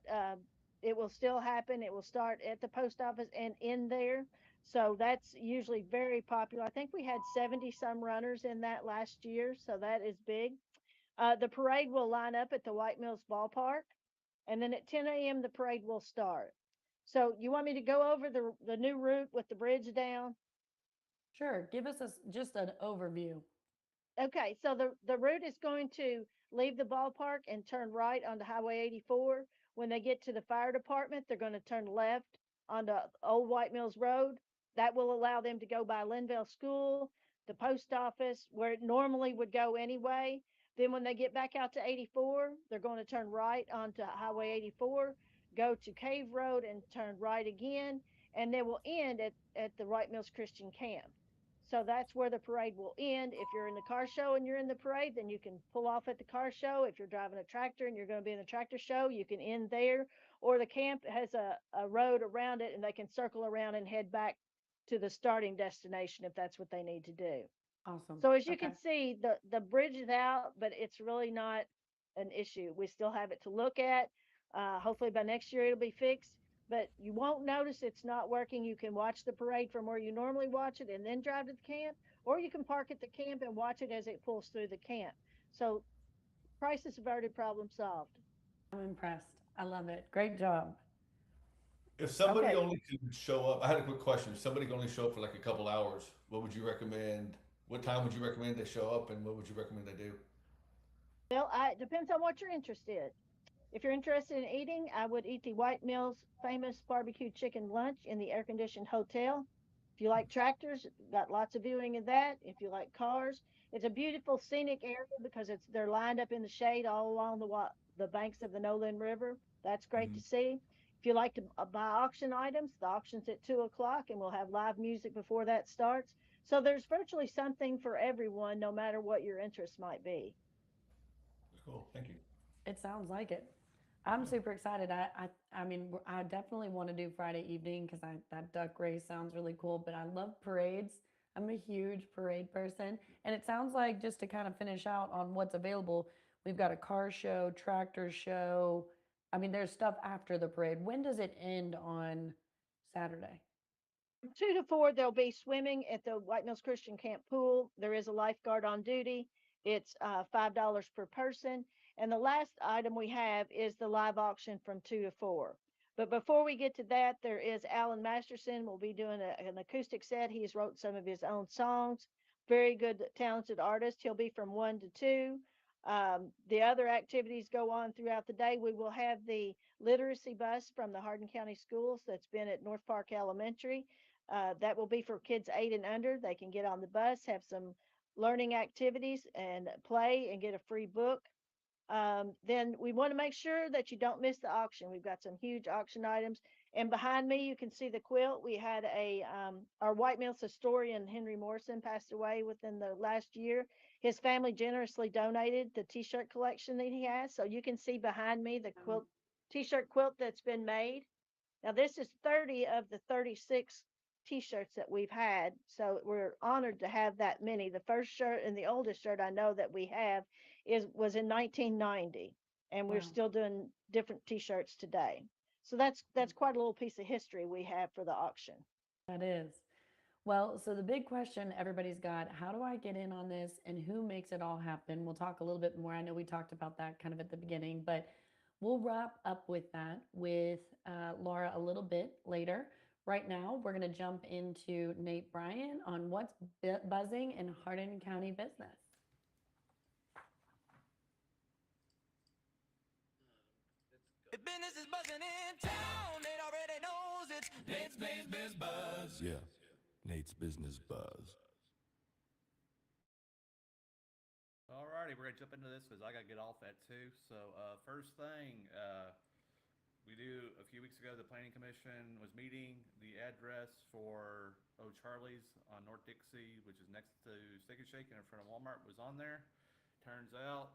it will still happen. It will start at the post office and end there. So that's usually very popular. I think we had 70 some runners in that last year, so that is big. The parade will line up at the White Mills Ballpark, and then at 10 a.m., the parade will start. So you want me to go over the new route with the bridge down? Sure, give us just an overview. Okay, so the route is going to leave the ballpark and turn right onto Highway 84. When they get to the fire department, they're going to turn left onto Old White Mills Road. That will allow them to go by Linville School, the post office, where it normally would go anyway. Then when they get back out to 84, they're going to turn right onto Highway 84, go to Cave Road and turn right again, and they will end at the White Mills Christian Camp. So that's where the parade will end. If you're in the car show and you're in the parade, then you can pull off at the car show. If you're driving a tractor and you're going to be in the tractor show, you can end there. Or the camp has a road around it and they can circle around and head back to the starting destination if that's what they need to do. Awesome. So as you Okay. can see, the bridge is out, but it's really not an issue. We still have it to look at. Hopefully by next year it'll be fixed, but you won't notice it's not working. You can watch the parade from where you normally watch it and then drive to the camp, or you can park at the camp and watch it as it pulls through the camp. So crisis averted, problem solved. I'm impressed. I love it. Great job. If somebody Okay. only could show up, I had a quick question. If somebody could only show up for like a couple hours, what would you recommend? What time would you recommend they show up, and what would you recommend they do? Well, it depends on what you're interested in. If you're interested in eating, I would eat the White Mills famous barbecue chicken lunch in the air conditioned hotel. If you like tractors, got lots of viewing of that. If you like cars, it's a beautiful scenic area because they're lined up in the shade all along the banks of the Nolan River. That's great to see. If you like to buy auction items, the auction's at 2:00 and we'll have live music before that starts. So there's virtually something for everyone, no matter what your interest might be. Cool. Thank you. It sounds like it. I'm super excited. I mean, I definitely want to do Friday evening because that duck race sounds really cool. But I love parades. I'm a huge parade person, and it sounds like, just to kind of finish out on what's available, we've got a car show, tractor show. I mean, there's stuff after the parade. When does it end on Saturday? 2 to 4, there'll be swimming at the White Mills Christian Camp pool. There is a lifeguard on duty. It's $5 per person. And the last item we have is the live auction from 2 to 4. But before we get to that, there is Alan Masterson. Will be doing an acoustic set. He's wrote some of his own songs. Very good, talented artist. He'll be from 1 to 2. The other activities go on throughout the day. We will have the literacy bus from the Hardin County Schools that's been at North Park Elementary. That will be for kids 8 and under. They can get on the bus, have some learning activities and play and get a free book. Then we want to make sure that you don't miss the auction. We've got some huge auction items. And behind me, you can see the quilt. We had our White Mills historian, Henry Morrison, passed away within the last year. His family generously donated the t-shirt collection that he has. So you can see behind me the quilt, t-shirt quilt that's been made. Now this is 30 of the 36 t-shirts that we've had. So we're honored to have that many. The first shirt and the oldest shirt I know that we have was in 1990, and we're Wow. still doing different t-shirts today. So that's quite a little piece of history we have for the auction. That is. Well, so the big question everybody's got, how do I get in on this and who makes it all happen? We'll talk a little bit more. I know we talked about that kind of at the beginning, but we'll wrap up with that with Laura a little bit later. Right now, we're going to jump into Nate Bryan on what's buzzing in Hardin County business. If business is buzzing in town, Nate already knows it's Nate's Business Buzz. Yeah, Nate's Business Buzz. Alrighty, we're gonna jump into this because I gotta get off at 2. So first thing, we do a few weeks ago, the Planning Commission was meeting. The address for O'Charlie's on North Dixie, which is next to Steak and Shake and in front of Walmart, was on there. Turns out,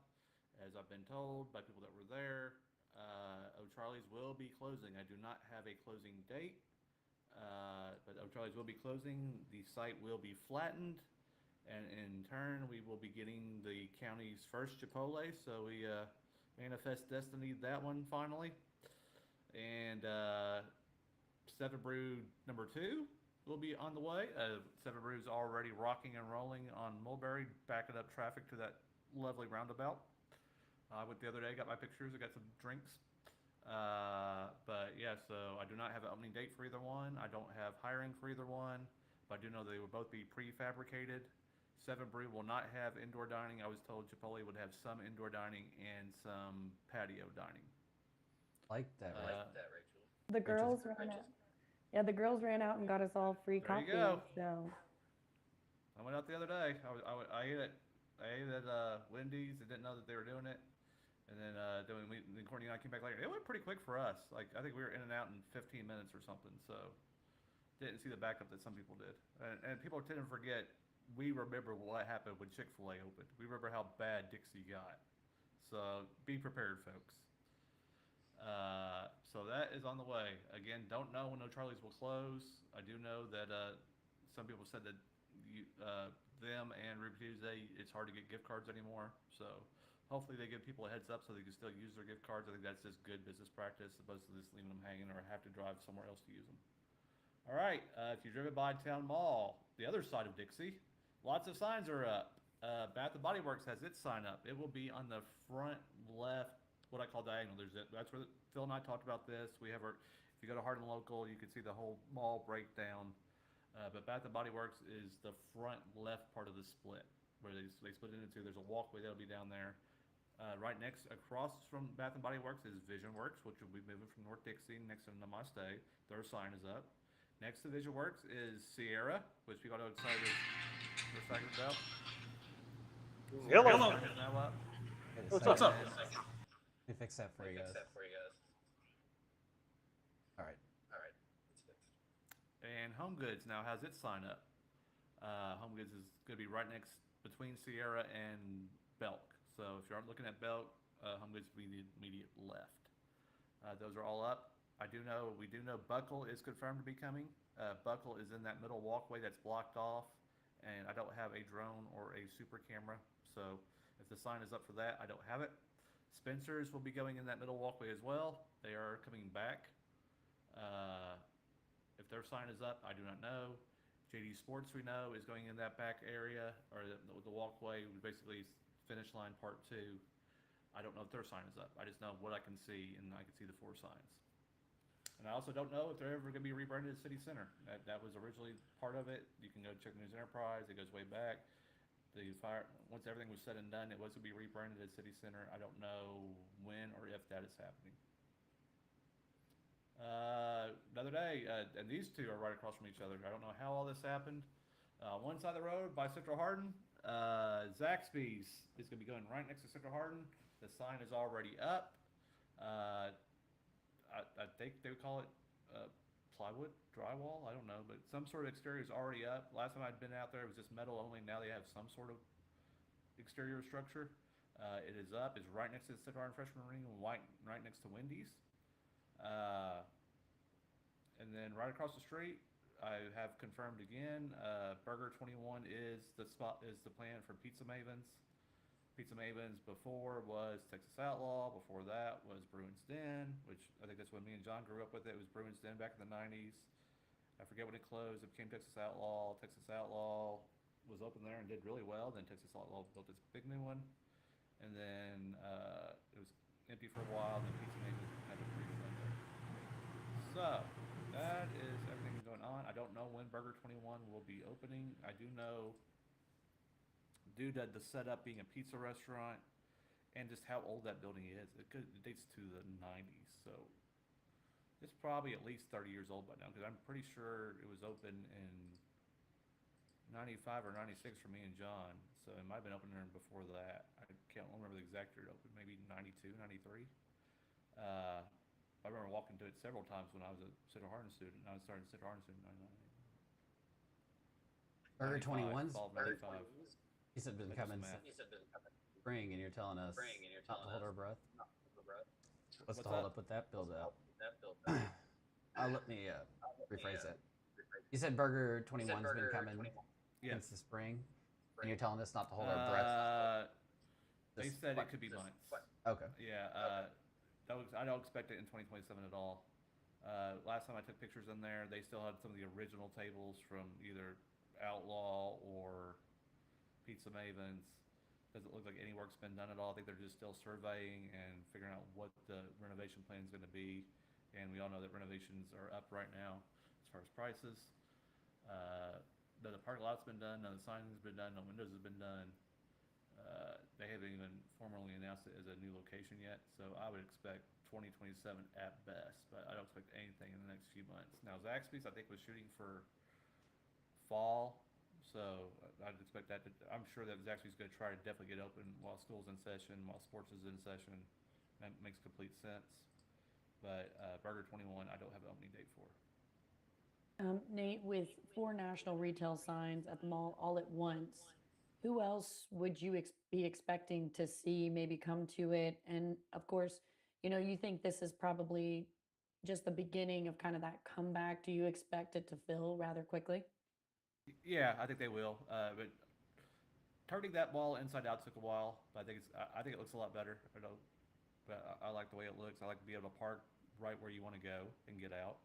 as I've been told by people that were there, O'Charlie's will be closing. I do not have a closing date, but O'Charlie's will be closing. The site will be flattened, and in turn, we will be getting the county's first Chipotle. So we manifest destiny that one finally. And Seven Brew number 2 will be on the way. Seven Brew's already rocking and rolling on Mulberry, backing up traffic to that lovely roundabout. I went the other day, got my pictures, I got some drinks. But yeah, so I do not have an opening date for either one. I don't have hiring for either one, but I do know they will both be prefabricated. Seven Brew will not have indoor dining. I was told Chipotle would have some indoor dining and some patio dining. Like that, right? Rachel. The girls ran out. Yeah, the girls ran out and got us all free There you coffee. go. So I went out the other day. I ate at Wendy's. I didn't know that they were doing it. And then Courtney and I came back later. It went pretty quick for us. Like, I think we were in and out in 15 minutes or something. So didn't see the backup that some people did. And people tend to forget, we remember what happened when Chick-fil-A opened. We remember how bad Dixie got. So be prepared, folks. So that is on the way. Again, don't know when O'Charlie's will close. I do know that some people said that them and Ruby Tuesday, it's hard to get gift cards anymore. So hopefully they give people a heads up so they can still use their gift cards. I think that's just good business practice, as opposed to just leaving them hanging or have to drive somewhere else to use them. All right, if you're driven by Town Mall, the other side of Dixie, lots of signs are up. Bath and Body Works has its sign up. It will be on the front left, what I call diagonal. That's where Phil and I talked about this. We have if you go to Hardin Local, you can see the whole mall breakdown. But Bath and Body Works is the front left part of the split, where they split it into two. There's a walkway that'll be down there. Right across from Bath and Body Works is Vision Works, which will be moving from North Dixie next to Namaste. Their sign is up. Next to Vision Works is Sierra, which people are excited for a second about. Hello. Now up. What's up? Let me fix that for you guys. All right. And Home Goods now has its sign up. Home Goods is going to be right next between Sierra and Belk. So if you aren't looking at Belk, Home Goods will be the immediate left. Those are all up. We do know Buckle is confirmed to be coming. Buckle is in that middle walkway that's blocked off, and I don't have a drone or a super camera. So if the sign is up for that, I don't have it. Spencer's will be going in that middle walkway as well. They are coming back. If their sign is up, I do not know. JD Sports, we know, is going in that back area, or the walkway, basically finish line part 2. I don't know if their sign is up. I just know what I can see, and I can see the 4 signs. And I also don't know if they're ever going to be rebranded as City Center. That was originally part of it. You can go check News Enterprise. It goes way back. Once everything was said and done, it was going to be rebranded as City Center. I don't know when or if that is happening. Another day, and these two are right across from each other. I don't know how all this happened. One side of the road by Central Hardin, Zaxby's is going to be going right next to Central Hardin. The sign is already up. I think they would call it plywood, drywall, I don't know, but some sort of exterior is already up. Last time I'd been out there, it was just metal only. Now they have some sort of exterior structure. It is up. It's right next to the Central Hardin Freshman Ring, right next to Wendy's. And then right across the street, I have confirmed again, Burger 21 is the plan for Pizza Mavens. Pizza Mavens before was Texas Outlaw. Before that was Bruins Den, which I think that's when me and John grew up with it. It was Bruins Den back in the 90s. I forget when it closed. It became Texas Outlaw. Texas Outlaw was open there and did really well. Then Texas Outlaw built its big new one. And then it was empty for a while. Then Pizza Mavens had to breathe in there. So that is everything going on. I don't know when Burger 21 will be opening. I do know, due to the setup being a pizza restaurant and just how old that building is, it dates to the 90s. So it's probably at least 30 years old by now, because I'm pretty sure it was open in 95 or 96 for me and John. So it might have been open there before that. I can't remember the exact year it opened, maybe 92, 93. I remember walking to it several times when I was a Central Hardin student. I started a Central Hardin student in 99. Burger 21's 95. He said been coming spring, and you're telling us not to hold our breath. What's the hold up with that build out? Let me rephrase that. You said Burger 21's been coming since the spring, and you're telling us not to hold our breath. They said it could be months. Okay. Yeah, I don't expect it in 2027 at all. Last time I took pictures in there, they still had some of the original tables from either Outlaw or Pizza Mavens. Doesn't look like any work's been done at all. I think they're just still surveying and figuring out what the renovation plan is going to be. And we all know that renovations are up right now as far as prices. The parking lot's been done, no, the signing has been done, no windows have been done. They haven't even formally announced it as a new location yet, so I would expect 2027 at best, but I don't expect anything in the next few months. Now, Zaxby's, I think, was shooting for fall, so I'd expect that I'm sure that Zaxby's going to try to definitely get open while school's in session, while sports is in session. That makes complete sense. But Burger 21, I don't have an opening date for. Nate, with 4 national retail signs at the mall all at once, who else would you be expecting to see maybe come to it? And of course, you think this is probably just the beginning of kind of that comeback. Do you expect it to fill rather quickly? Yeah, I think they will. But turning that ball inside out took a while, but I think it looks a lot better. I don't, but I like the way it looks. I like to be able to park right where you want to go and get out.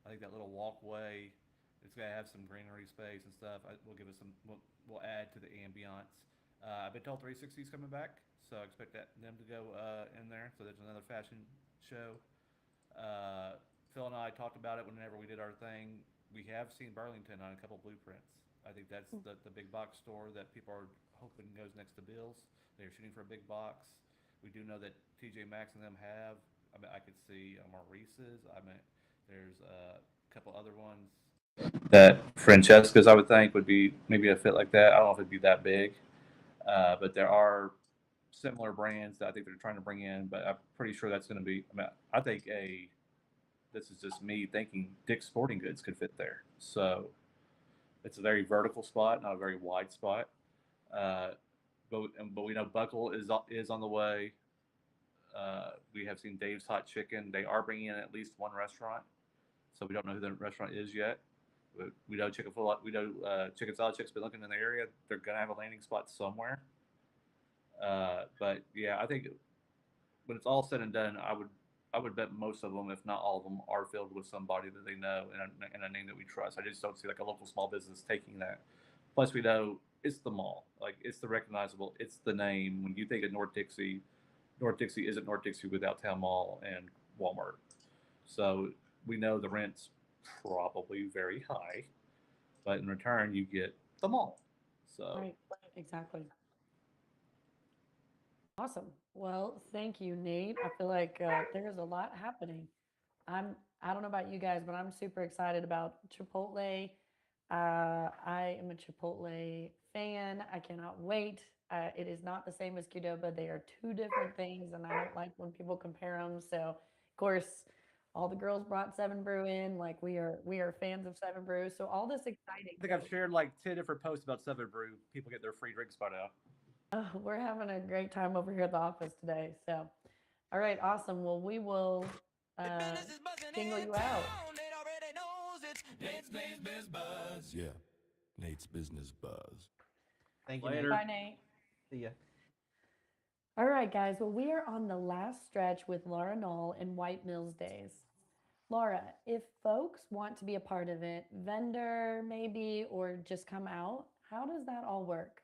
I think that little walkway, it's gonna have some greenery space and stuff. Will give us some. Will add to the ambiance. I've been told 360 is coming back, so I expect them to go in there. So there's another fashion show. Phil and I talked about it whenever we did our thing. We have seen Burlington on a couple blueprints. I think that's the big box store that people are hoping goes next to Bill's. They're shooting for a big box. We do know that TJ Maxx and them have. I mean, I could see Maurice's. I mean, there's a couple other ones that Francesca's, I would think, would be maybe a fit like that. I don't know if it'd be that big, but there are similar brands that I think they're trying to bring in. But I'm pretty sure that's going to be. I mean, I think this is just me thinking Dick's Sporting Goods could fit there. So it's a very vertical spot, not a very wide spot. Uh, but we know Buckle is on the way. We have seen Dave's Hot Chicken. They are bringing in at least one restaurant, so we don't know who the restaurant is yet. We know Chicken Salad Chick's been looking in the area. They're gonna have a landing spot somewhere. But yeah, I think when it's all said and done, I would bet most of them, if not all of them, are filled with somebody that they know and a name that we trust. I just don't see like a local small business taking that. Plus, we know it's the mall, like it's the recognizable, it's the name. When you think of North Dixie isn't North Dixie without Town Mall and Walmart. So we know the rent's probably very high, but in return you get the mall. So Right, exactly. Awesome. Well, thank you, Nate. I feel like there's a lot happening. I don't know about you guys, but I'm super excited about Chipotle. I am a Chipotle fan. I cannot wait. It is not the same as Qdoba. They are two different things, and I don't like when people compare them. So, of course, all the girls brought Seven Brew in. Like we are fans of Seven Brew. So all this exciting I think I've growth. shared like 10 different posts about Seven Brew. People get their free drinks by now. Oh, we're having a great time over here at the office today. So, all right, awesome. Well, we will The uh, business is buzzing jingle in you out. town. It already knows it's Nate's Biz Buzz. Yeah. Nate's Business Buzz. Thank you, Nate. Later. Bye, Nate. See ya. All right, guys. Well, we are on the last stretch with Laura Nall and White Mills Days. Laura, if folks want to be a part of it, vendor maybe, or just come out, how does that all work?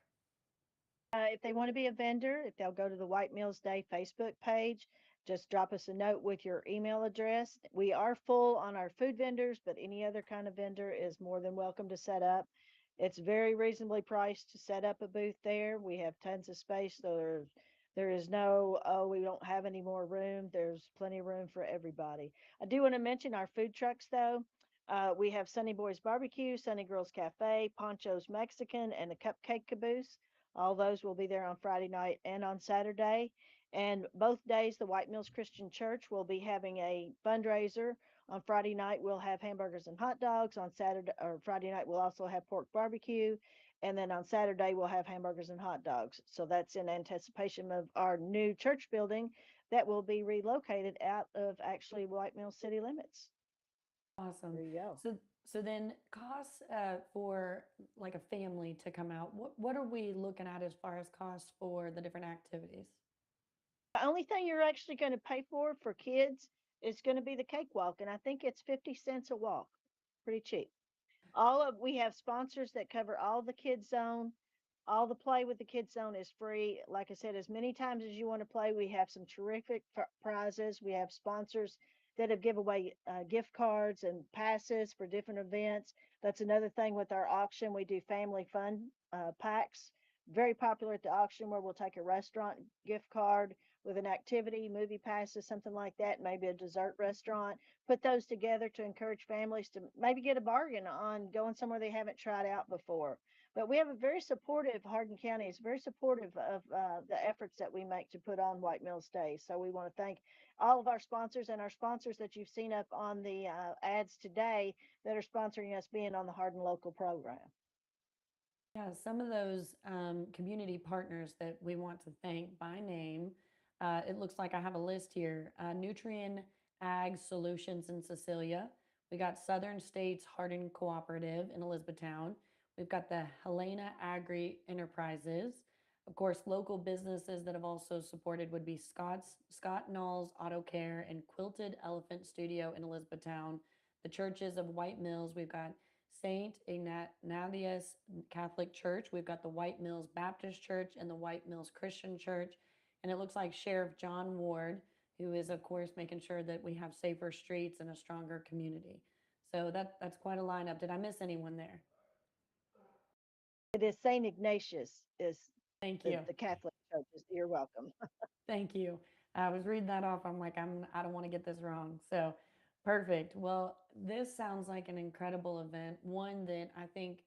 If they want to be a vendor, if they'll go to the White Mills Day Facebook page, just drop us a note with your email address. We are full on our food vendors, but any other kind of vendor is more than welcome to set up. It's very reasonably priced to set up a booth there. We have tons of space, so there is no, oh, we don't have any more room. There's plenty of room for everybody. I do want to mention our food trucks though. We have Sunny Boys Barbecue, Sunny Girls Cafe, Poncho's Mexican, and the Cupcake Caboose. All those will be there on Friday night and on Saturday. And both days, the White Mills Christian Church will be having a fundraiser. On Friday night, we'll have hamburgers and hot dogs. On Saturday or Friday night, we'll also have pork barbecue. And then on Saturday, we'll have hamburgers and hot dogs. So that's in anticipation of our new church building that will be relocated out of actually White Mills city limits. Awesome. There you go. So then costs for like a family to come out. What are we looking at as far as costs for the different activities? The only thing you're actually going to pay for kids is going to be the cakewalk, and I think it's 50 cents a walk. Pretty cheap. We have sponsors that cover all the kids zone. All the play with the kids zone is free. Like I said, as many times as you want to play, we have some terrific prizes. We have sponsors that have give away gift cards and passes for different events. That's another thing with our auction. We do family fun packs. Very popular at the auction where we'll take a restaurant gift card with an activity, movie passes, something like that, maybe a dessert restaurant. Put those together to encourage families to maybe get a bargain on going somewhere they haven't tried out before. But we have a very supportive, Hardin County is very supportive of the efforts that we make to put on White Mills Day. So we want to thank all of our sponsors and our sponsors that you've seen up on the ads today that are sponsoring us being on the Hardin Local program. Yeah, some of those community partners that we want to thank by name. It looks like I have a list here. Nutrien Ag Solutions in Cecilia. We got Southern States Hardin Cooperative in Elizabethtown. We've got the Helena Agri Enterprises. Of course, local businesses that have also supported would be Scott Nall's Auto Care and Quilted Elephant Studio in Elizabethtown. The churches of White Mills, we've got St. Ignatius Catholic Church. We've got the White Mills Baptist Church and the White Mills Christian Church. And it looks like Sheriff John Ward, who is, of course, making sure that we have safer streets and a stronger community. So that's quite a lineup. Did I miss anyone there? It is St. Ignatius is Thank you. the Catholic churches. You're welcome. Thank you. I was reading that off. I'm like, I don't want to get this wrong. So perfect. Well, this sounds like an incredible event, one that I think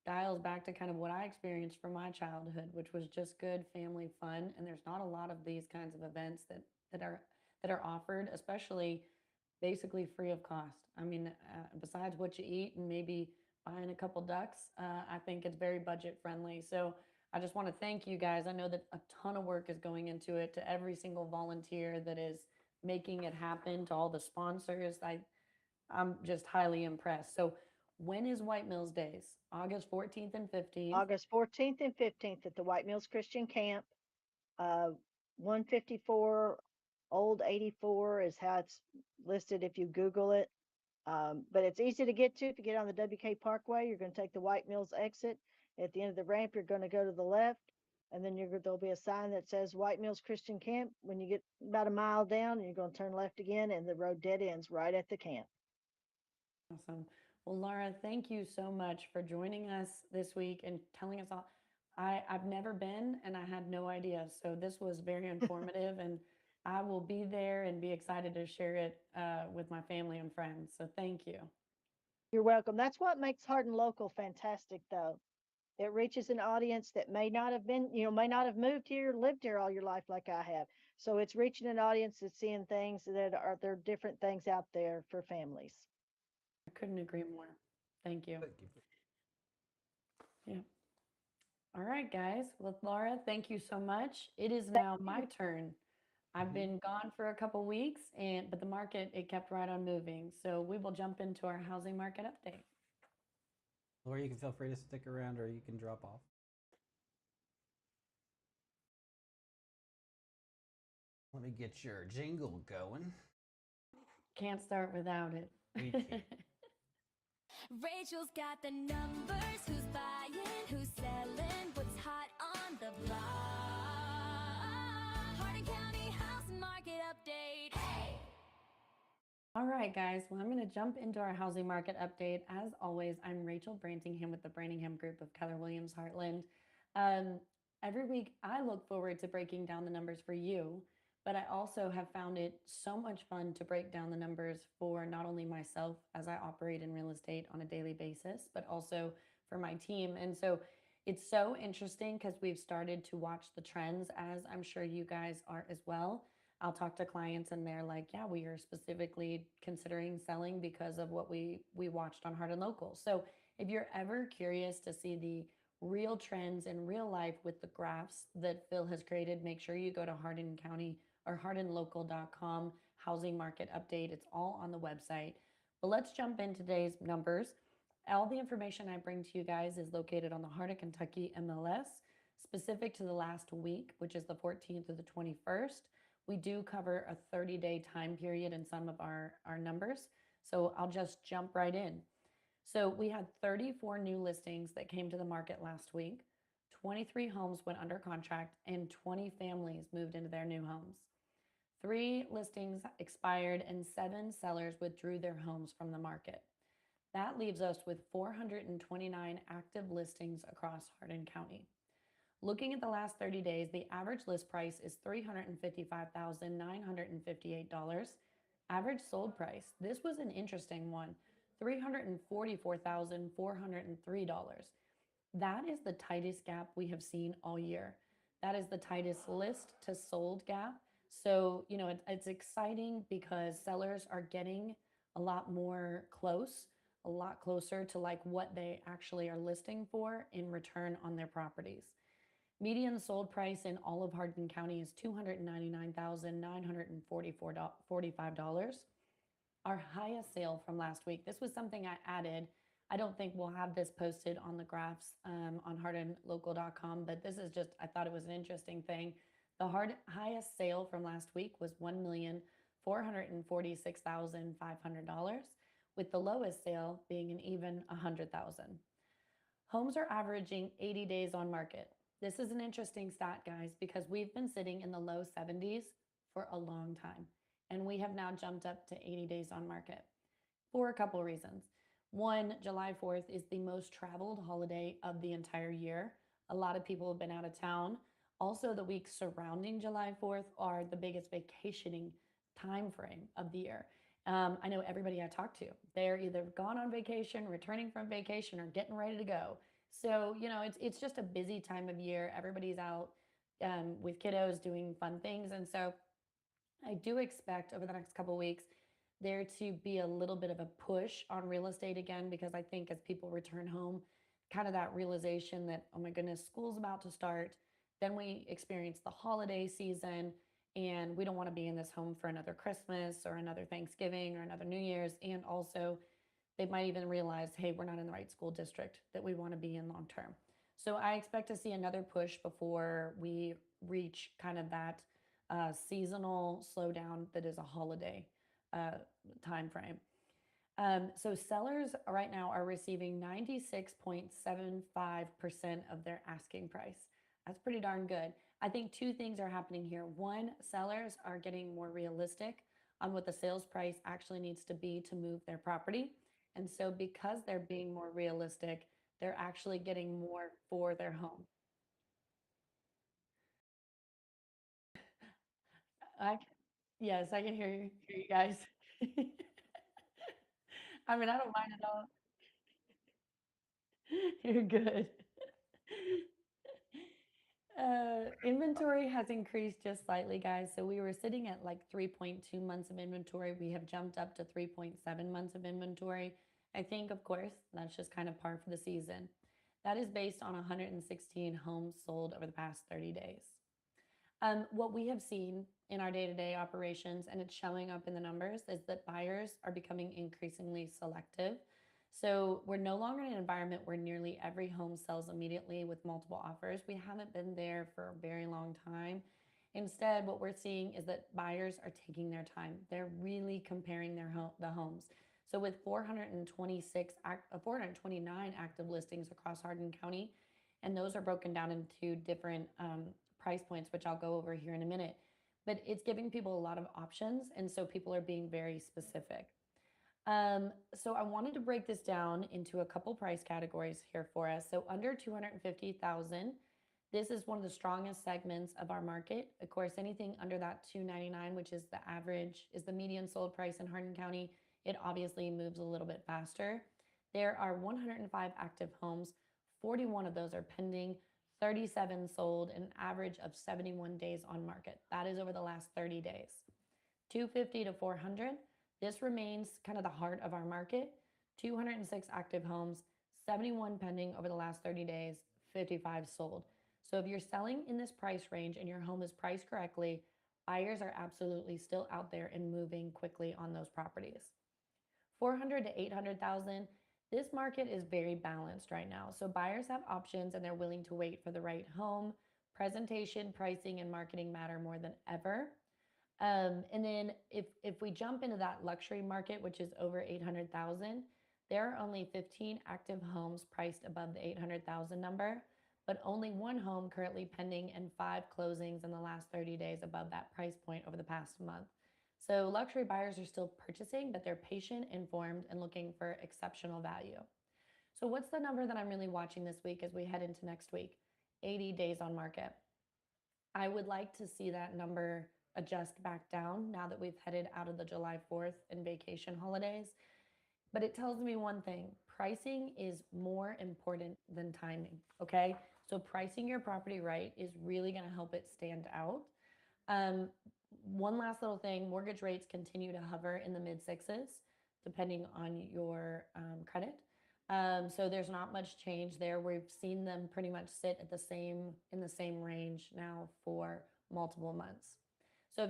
dials back to kind of what I experienced from my childhood, which was just good family fun. And there's not a lot of these kinds of events that are offered, especially basically free of cost. I mean, besides what you eat and maybe buying a couple ducks, I think it's very budget friendly. So I just want to thank you guys. I know that a ton of work is going into it, to every single volunteer that is making it happen, to all the sponsors. I'm just highly impressed. So when is White Mills Days? August 14th and 15th. August 14th and 15th at the White Mills Christian Camp. 154 Old 84 is how it's listed if you Google it. But it's easy to get to. If you get on the WK Parkway, you're going to take the White Mills exit. At the end of the ramp, you're going to go to the left, and then there'll be a sign that says White Mills Christian Camp. When you get about a mile down, you're going to turn left again, and the road dead ends right at the camp. Awesome. Well, Laura, thank you so much for joining us this week and telling us all. I've never been, and I had no idea. So this was very informative, and I will be there and be excited to share it with my family and friends. So thank you. You're welcome. That's what makes Hardin Local fantastic, though. It reaches an audience that may not have moved here, lived here all your life like I have. So it's reaching an audience that's seeing things there are different things out there for families. I couldn't agree more. Thank you. Thank you. Yeah. All right, guys. Well, Laura, thank you so much. It is now my turn. I've been gone for a couple weeks, but the market, it kept right on moving. So we will jump into our housing market update. Laura, you can feel free to stick around or you can drop off. Let me get your jingle going. Can't start without it. We can't. Rachel's got the numbers, who's buying, who's selling, what's hot on the block. Hardin County housing market update. Hey! All right, guys. Well, I'm going to jump into our housing market update. As always, I'm Rachel Brantingham with the Brantingham Group of Keller Williams Heartland. Every week, I look forward to breaking down the numbers for you, but I also have found it so much fun to break down the numbers for not only myself as I operate in real estate on a daily basis, but also for my team. And so it's so interesting because we've started to watch the trends, as I'm sure you guys are as well. I'll talk to clients and they're like, yeah, we are specifically considering selling because of what we watched on Hardin Local. So if you're ever curious to see the real trends in real life with the graphs that Phil has created, make sure you go to Hardin County or hardinlocal.com housing market update. It's all on the website. But let's jump in today's numbers. All the information I bring to you guys is located on the Hardin Kentucky MLS, specific to the last week, which is the 14th to the 21st. We do cover a 30-day time period in some of our numbers. So I'll just jump right in. So we had 34 new listings that came to the market last week. 23 homes went under contract and 20 families moved into their new homes. 3 listings expired and 7 sellers withdrew their homes from the market. That leaves us with 429 active listings across Hardin County. Looking at the last 30 days, the average list price is $355,958. Average sold price, this was an interesting one, $344,403. That is the tightest gap we have seen all year. That is the tightest list to sold gap. So, it's exciting because sellers are getting a lot more close, a lot closer to like what they actually are listing for in return on their properties. Median sold price in all of Hardin County is $299,945. Our highest sale from last week, this was something I added. I don't think we'll have this posted on the graphs on hardinlocal.com, but this is just, I thought it was an interesting thing. The highest sale from last week was $1,446,500, with the lowest sale being an even $100,000. Homes are averaging 80 days on market. This is an interesting stat, guys, because we've been sitting in the low 70s for a long time, and we have now jumped up to 80 days on market for a couple reasons. One, July 4th is the most traveled holiday of the entire year. A lot of people have been out of town. Also, the weeks surrounding July 4th are the biggest vacationing time frame of the year. I know everybody I talk to, they're either gone on vacation, returning from vacation, or getting ready to go. So, it's just a busy time of year. Everybody's out with kiddos doing fun things. And so I do expect over the next couple of weeks there to be a little bit of a push on real estate again, because I think as people return home, kind of that realization that, oh my goodness, school's about to start. Then we experience the holiday season, and we don't want to be in this home for another Christmas or another Thanksgiving or another New Year's. And also, they might even realize, hey, we're not in the right school district that we want to be in long term. So I expect to see another push before we reach kind of that seasonal slowdown that is a holiday time frame. So sellers right now are receiving 96.75% of their asking price. That's pretty darn good. I think two things are happening here. One, sellers are getting more realistic on what the sales price actually needs to be to move their property. And so because they're being more realistic, they're actually getting more for their home. Yes, I can hear you guys. I mean, I don't mind at all. You're good. Inventory has increased just slightly, guys. So we were sitting at like 3.2 months of inventory. We have jumped up to 3.7 months of inventory. I think, of course, that's just kind of par for the season. That is based on 116 homes sold over the past 30 days. What we have seen in our day-to-day operations, and it's showing up in the numbers, is that buyers are becoming increasingly selective. So we're no longer in an environment where nearly every home sells immediately with multiple offers. We haven't been there for a very long time. Instead, what we're seeing is that buyers are taking their time. They're really comparing the homes. So with 429 active listings across Hardin County, and those are broken down into different price points, which I'll go over here in a minute. But it's giving people a lot of options, and so people are being very specific. So I wanted to break this down into a couple price categories here for us. So under 250,000, this is one of the strongest segments of our market. Of course, anything under that 299, which is the average, is the median sold price in Hardin County, it obviously moves a little bit faster. There are 105 active homes. 41 of those are pending, 37 sold, an average of 71 days on market. That is over the last 30 days. 250 to 400, this remains kind of the heart of our market. 206 active homes, 71 pending over the last 30 days, 55 sold. So if you're selling in this price range and your home is priced correctly, buyers are absolutely still out there and moving quickly on those properties. 400 to 800,000, this market is very balanced right now. So buyers have options and they're willing to wait for the right home. Presentation, pricing, and marketing matter more than ever. And then if we jump into that luxury market, which is over 800,000, there are only 15 active homes priced above the 800,000 number, but only one home currently pending and 5 closings in the last 30 days above that price point over the past month. So luxury buyers are still purchasing, but they're patient, informed, and looking for exceptional value. So what's the number that I'm really watching this week as we head into next week? 80 days on market. I would like to see that number adjust back down now that we've headed out of the July 4th and vacation holidays. but it tells me one thing: pricing is more important than timing. Okay. So pricing your property right is really going to help it stand out. Um, one last little thing: mortgage rates continue to hover in the mid sixes, depending on your credit. So there's not much change there. We've seen them pretty much sit at the same in the same range now for multiple months. So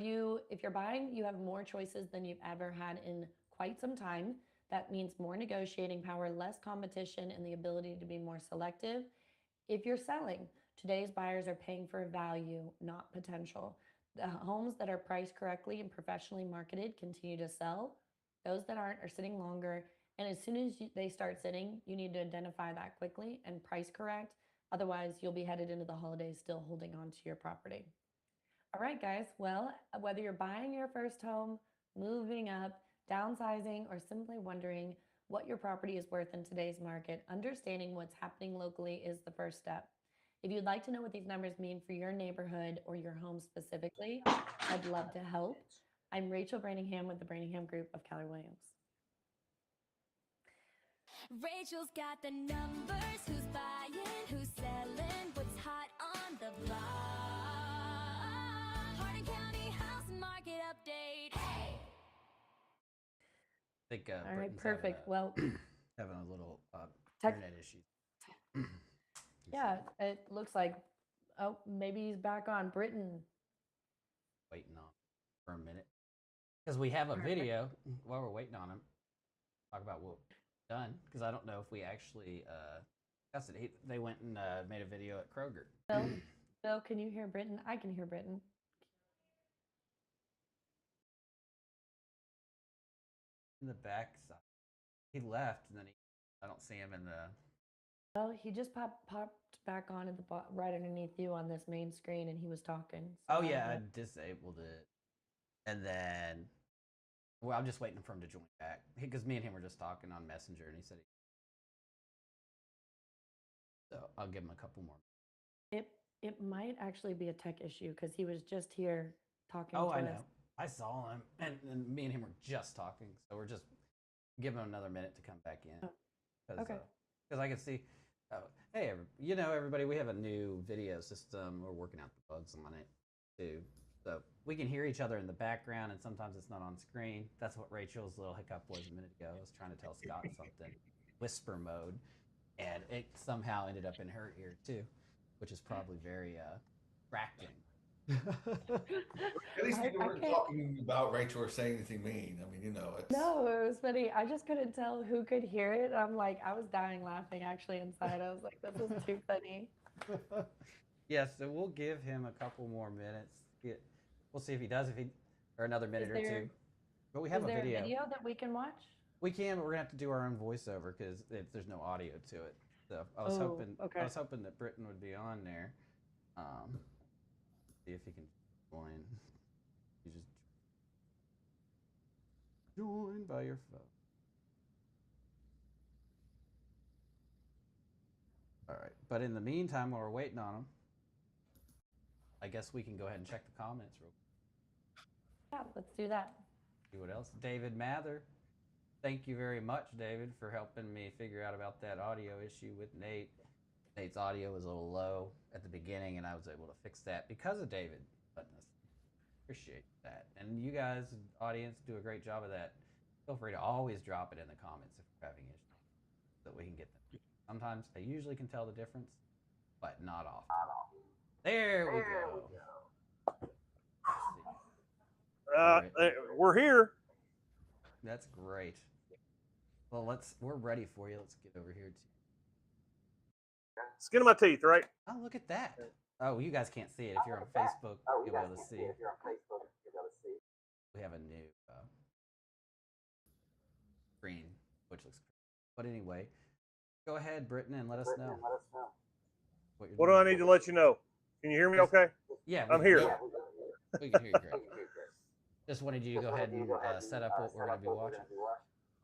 if you're buying, you have more choices than you've ever had in quite some time. That means more negotiating power, less competition, and the ability to be more selective. If you're selling, today's buyers are paying for value, not potential. The homes that are priced correctly and professionally marketed continue to sell. Those that aren't are sitting longer. And as soon as they start sitting, you need to identify that quickly and price correct. Otherwise, you'll be headed into the holidays still holding on to your property. All right, guys. Well, whether you're buying your first home, moving up, downsizing, or simply wondering what your property is worth in today's market, understanding what's happening locally is the first step. If you'd like to know what these numbers mean for your neighborhood or your home specifically, I'd love to help. I'm Rachel Brantingham with the Brantingham Group of Keller Williams. Rachel's got the numbers. Who's buying? Who's selling? What's hot on the block? Hardin County house market update. Hey. I think All right, Britain's perfect. Well, having a little tech- internet issue. yeah, it looks like, oh, maybe he's back on. Britain. Waiting on for a minute because we have a video while we're waiting on him. Talk about what we've done because I don't know if we actually discussed it. They went and made a video at Kroger. Bill, can you hear Britain? I can hear Britain. In the back side. He left and then I don't see him in the. Well, he just popped back on at the right underneath you on this main screen, and he was talking. So oh yeah, I disabled it, and then well, I'm just waiting for him to join back because me and him were just talking on Messenger, and he said. So I'll give him a couple more. It might actually be a tech issue because he was just here talking. Oh, to I us. know. I saw him, and me and him were just talking, so we're just giving him another minute to come back in. Okay. Because I can see. Hey, everybody, we have a new video system. We're working out the bugs on it too, so we can hear each other in the background, and sometimes it's not on screen. That's what Rachel's little hiccup was a minute ago. I was trying to tell Scott something, whisper mode, and it somehow ended up in her ear too, which is probably very distracting. At least we weren't talking about Rachel or saying anything mean. I mean, it's... No, it was funny. I just couldn't tell who could hear it. I'm like, I was dying laughing actually inside. I was like, this is too funny. Yeah, so we'll give him a couple more minutes. We'll see if he does, or another minute or two. But we have a video. Is there a video that we can watch? We can, but we're gonna have to do our own voiceover because there's no audio to it. So I was hoping that Britain would be on there. See if he can join. You just join by your phone. All right, but in the meantime, while we're waiting on him, I guess we can go ahead and check the comments real quick. Yeah, let's do that. See what else. David Mather. Thank you very much, David, for helping me figure out about that audio issue with Nate. Nate's audio was a little low at the beginning, and I was able to fix that because of David. Appreciate that. And you guys, audience, do a great job of that. Feel free to always drop it in the comments if you're having issues so that we can get them. Sometimes I usually can tell the difference, but not often. There we go. We're here. That's great. Well, we're ready for you. Let's get over here to Skin of my teeth, right? Oh, look at that. Oh, you guys can't see it. If you're on Facebook, you'll be able to see. We have a new screen, which looks great. But anyway, go ahead, Britton, and let us know. What do I need to let you know? Can you hear me okay? Yeah. I'm here. We can hear you great. Just wanted you to go ahead and set up what we're going to be watching.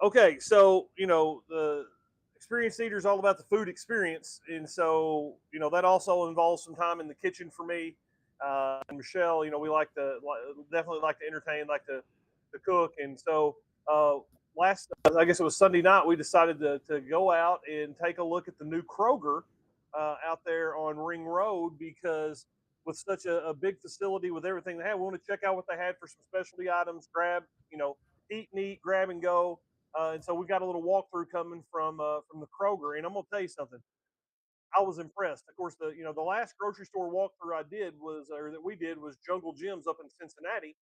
Okay, so, the Experience Theater is all about the food experience. And so, that also involves some time in the kitchen for me. And Michelle, we definitely like to entertain, like to cook. And so I guess it was Sunday night, we decided to go out and take a look at the new Kroger out there on Ring Road, because with such a big facility with everything they have, we want to check out what they had for some specialty items, grab, eat and eat, grab and go. And so we got a little walkthrough coming from the Kroger, and I'm gonna tell you something. I was impressed. Of course, the last grocery store walkthrough that we did was Jungle Gyms up in Cincinnati,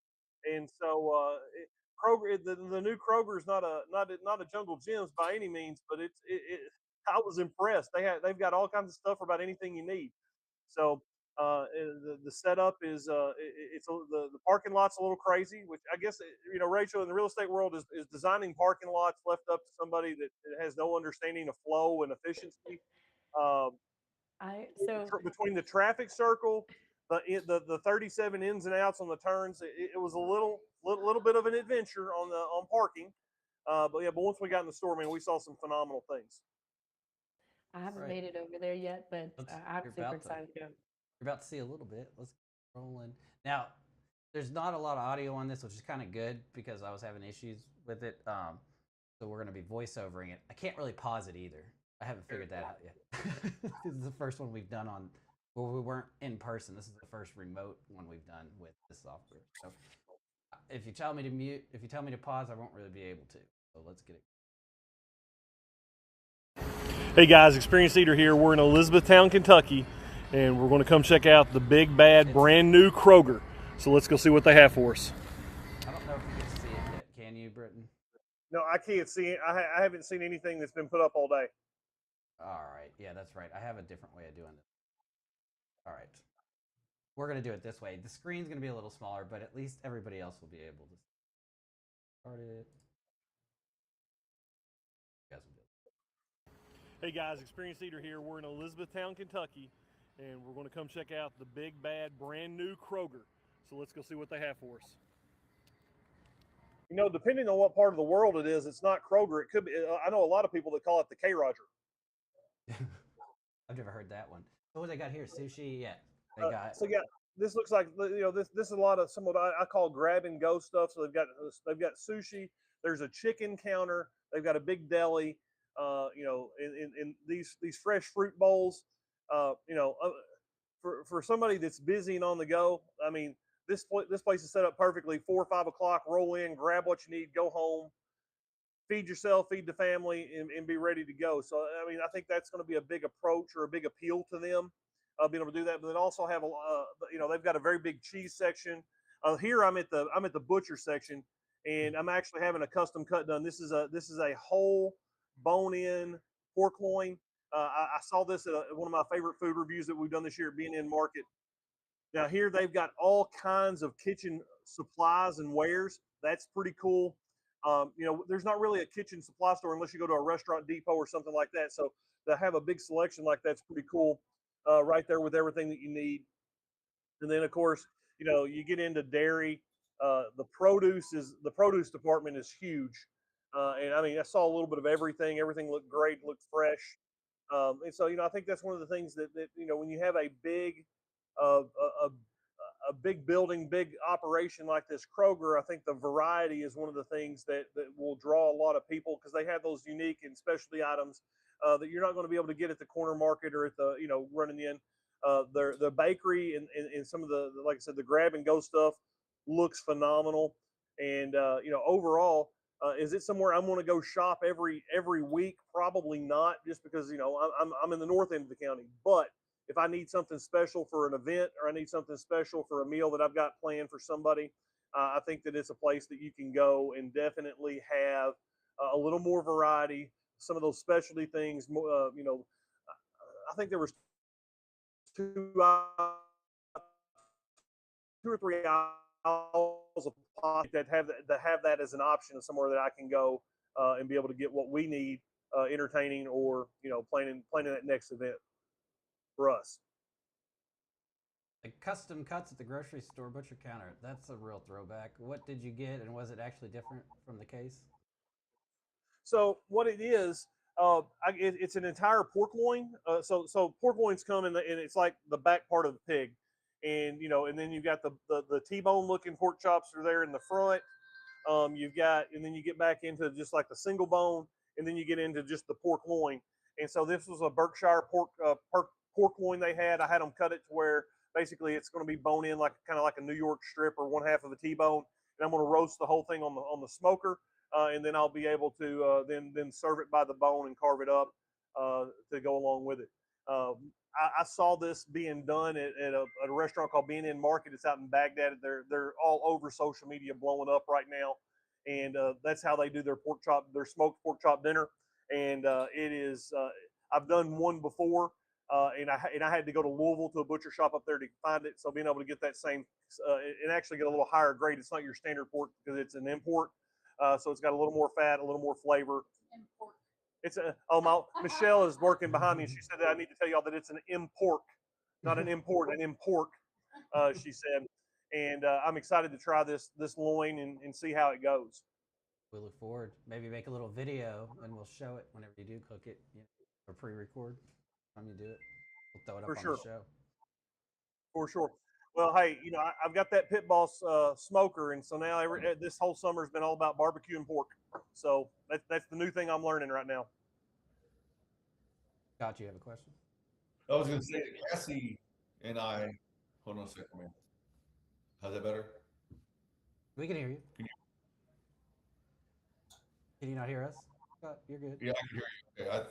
and so Kroger, the new Kroger is not a Jungle Gyms by any means, but I was impressed. They've got all kinds of stuff for about anything you need. So the setup is the parking lot's a little crazy, which I guess Rachel, in the real estate world, is designing parking lots left up to somebody that has no understanding of flow and efficiency. Um, Between the traffic circle, the 37 ins and outs on the turns, it was a little bit of an adventure on parking. But once we got in the store, man, we saw some phenomenal things. I haven't made it over there yet, but I'm super excited to go. You're about to see a little bit. Let's get rolling. Now, there's not a lot of audio on this, which is kind of good because I was having issues with it. So we're going to be voiceovering it. I can't really pause it either. I haven't figured that out yet. This is the first one we've done where we weren't in person. This is the first remote one we've done with this software. So if you tell me to mute, if you tell me to pause, I won't really be able to. So let's get it. Hey guys, Experience Eater here. We're in Elizabethtown, Kentucky, and we're going to come check out the big, bad, brand new Kroger. So let's go see what they have for us. I don't know if you can see it yet. Can you, Britton? No, I can't see it. I haven't seen anything that's been put up all day. All right. Yeah, that's right. I have a different way of doing it. All right. We're going to do it this way. The screen's going to be a little smaller, but at least everybody else will be able to start it. Hey guys, Experience Eater here. We're in Elizabethtown, Kentucky, and we're going to come check out the big, bad, brand new Kroger. So let's go see what they have for us. Depending on what part of the world it is, it's not Kroger. It could be. I know a lot of people that call it the K. Roger. I've never heard that one. So what they got here? Sushi? Yeah. They got. So yeah, this looks like this is a lot of some of what I call grab and go stuff. So they've got sushi. There's a chicken counter. They've got a big deli. In these fresh fruit bowls. For somebody that's busy and on the go, I mean, this place is set up perfectly. 4 or 5 o'clock, roll in, grab what you need, go home, feed yourself, feed the family, and be ready to go. So I mean, I think that's going to be a big approach or a big appeal to them, being able to do that. But they also have they've got a very big cheese section. Here I'm at the butcher section, and I'm actually having a custom cut done. This is a whole bone-in pork loin. I saw this at one of my favorite food reviews that we've done this year at B&N Market. Now here they've got all kinds of kitchen supplies and wares. That's pretty cool. There's not really a kitchen supply store unless you go to a Restaurant Depot or something like that. So to have a big selection like that's pretty cool, right there with everything that you need. And then of course, you get into dairy. The produce department is huge. And I mean, I saw a little bit of everything. Everything looked great, looked fresh. And so, I think that's one of the things that when you have a big, a big building, big operation like this Kroger, I think the variety is one of the things that will draw a lot of people, because they have those unique and specialty items that you're not going to be able to get at the corner market or at the running in. The bakery and some of the, like I said, the grab and go stuff looks phenomenal. And overall, is it somewhere I'm going to go shop every week? Probably not, just because I'm in the north end of the county. But if I need something special for an event, or I need something special for a meal that I've got planned for somebody, I think that it's a place that you can go and definitely have a little more variety. Some of those specialty things, I think there was 2 or 3 aisles of pasta that have that as an option, somewhere that I can go and be able to get what we need, entertaining or planning that next event for us. The custom cuts at the grocery store butcher counter. That's a real throwback. What did you get, and was it actually different from the case? So what it is, it's an entire pork loin. So pork loins come and it's like the back part of the pig, and and then you've got the T-bone looking pork chops are there in the front. You've got, and then you get back into just like the single bone, and then you get into just the pork loin. And so this was a Berkshire pork loin they had. I had them cut it to where basically it's going to be bone in like kind of like a New York strip or one half of a T-bone, and I'm going to roast the whole thing on the smoker, and then I'll be able to then serve it by the bone and carve it up to go along with it. I saw this being done at a restaurant called Being In Market. It's out in Baghdad. They're all over social media, blowing up right now, and that's how they do their smoked pork chop dinner. And it is. I've done one before, and I had to go to Louisville to a butcher shop up there to find it. So being able to get that same and actually get a little higher grade. It's not your standard pork because it's an import. So it's got a little more fat, a little more flavor. It's Michelle is working behind me, and she said that I need to tell y'all that it's an import, not an import, an import. She said, and I'm excited to try this loin and see how it goes. We look forward. Maybe make a little video and we'll show it whenever you do cook it, or pre-record. Time you do it, we'll throw it up on the show. For sure. Well, hey, I've got that Pit Boss smoker, and so now this whole summer's been all about barbecue and pork. So that's the new thing I'm learning right now. Scott, you have a question? I was going to say that Cassie and I. Hold on a second, man. How's that better? We can hear you. Can you not hear us? Scott, you're good. Yeah, I can hear you. Okay,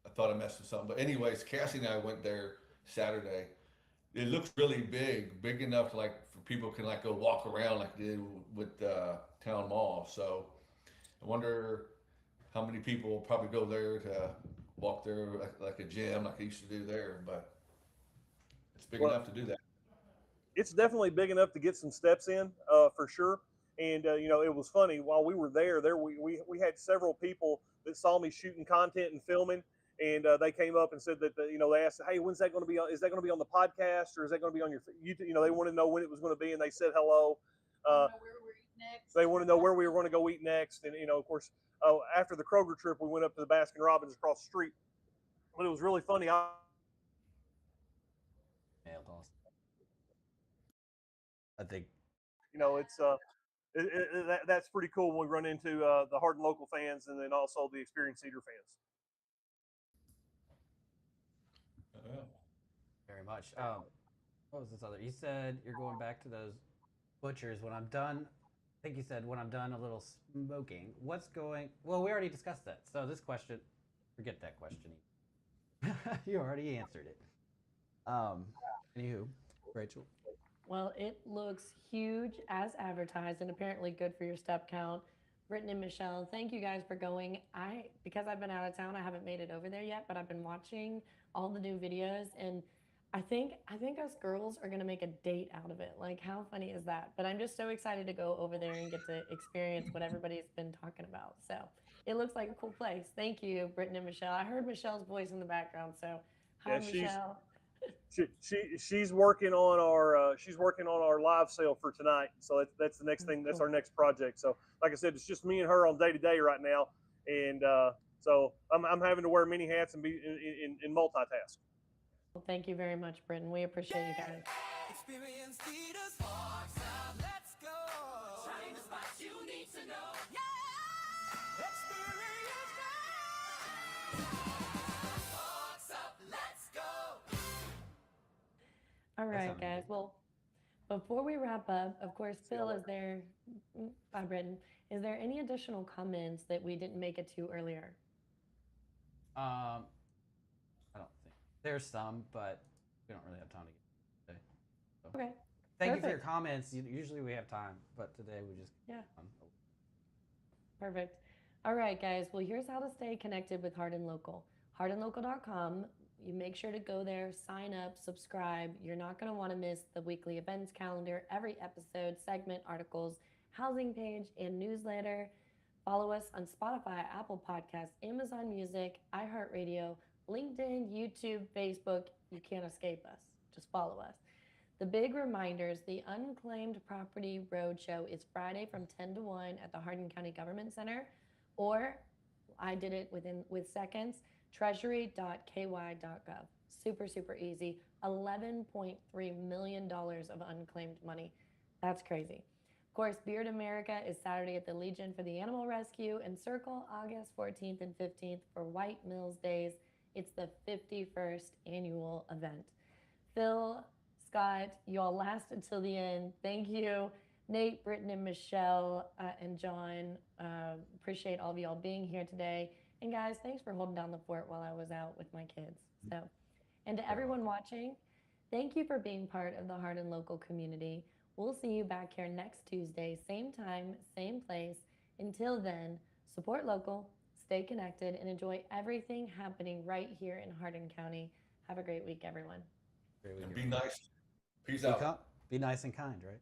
I thought I messed with something, but anyways, Cassie and I went there Saturday. It looks really big enough to for people can go walk around like they did with Town Mall. So I wonder how many people will probably go there to walk there like a gym like they used to do there, but it's big enough to do that. It's definitely big enough to get some steps in, for sure. And it was funny while we were there. We had several people that saw me shooting content and filming, and they came up and said that they asked, "Hey, when's that going to be? Is that going to be on the podcast, or is that going to be on your YouTube?" They wanted to know when it was going to be, and they said hello. They want to know where we were going to go eat next, and of course, after the Kroger trip, we went up to the Baskin Robbins across the street. But it was really funny. I think it's that's pretty cool when we run into the Hardin Local fans, and then also the experienced Cedar fans. Very much. What was this other? You said you're going back to those butchers when I'm done. I think you said when I'm done a little smoking. Well, we already discussed that. So this question, forget that question. You already answered it. Anywho, Rachel. Well, it looks huge as advertised and apparently good for your step count. Britton and Michelle, thank you guys for going. Because I've been out of town, I haven't made it over there yet, but I've been watching all the new videos, and I think us girls are gonna make a date out of it. Like, how funny is that? But I'm just so excited to go over there and get to experience what everybody's been talking about. So it looks like a cool place. Thank you, Britton and Michelle. I heard Michelle's voice in the background, so hi, Michelle. She's working on our live sale for tonight. So that's the next thing. That's our next project. So like I said, it's just me and her on day to day right now, and so I'm having to wear many hats and be in multitask. Well, thank you very much, Britton. We appreciate you guys. Experience leaders, parks out, let's go. Trying the spots you need to know. Yeah! Experience parks up, let's go. All right, guys. Well, before we wrap up, of course, Phil, is there, bye, Britton, is there any additional comments that we didn't make it to earlier? I don't think there's some, but we don't really have time to get today. So. Okay. Thank you for your comments. Usually we have time, but today we just Perfect. All right, guys. Well, here's how to stay connected with Hardin Local. HardinLocal.com. You make sure to go there, sign up, subscribe. You're not going to want to miss the weekly events calendar, every episode, segment, articles, housing page, and newsletter. Follow us on Spotify, Apple Podcasts, Amazon Music, iHeartRadio, LinkedIn, YouTube, Facebook. You can't escape us. Just follow us. The big reminders, the Unclaimed Property Roadshow is Friday from 10 to 1 at the Hardin County Government Center, or I did it with seconds, treasury.ky.gov. Super, super easy. $11.3 million of unclaimed money. That's crazy. Of course, Beard America is Saturday at the Legion for the Animal Rescue, and Circle August 14th and 15th for White Mills Days. It's the 51st annual event. Phil, Scott, you all lasted till the end. Thank you. Nate, Britton, and Michelle, and Jon. Appreciate all of y'all being here today. And guys, thanks for holding down the fort while I was out with my kids. So, and to everyone watching, thank you for being part of the Hardin Local community. We'll see you back here next Tuesday, same time, same place. Until then, support local, stay connected, and enjoy everything happening right here in Hardin County. Have a great week, everyone. And be nice. Peace out. Be nice and kind, right?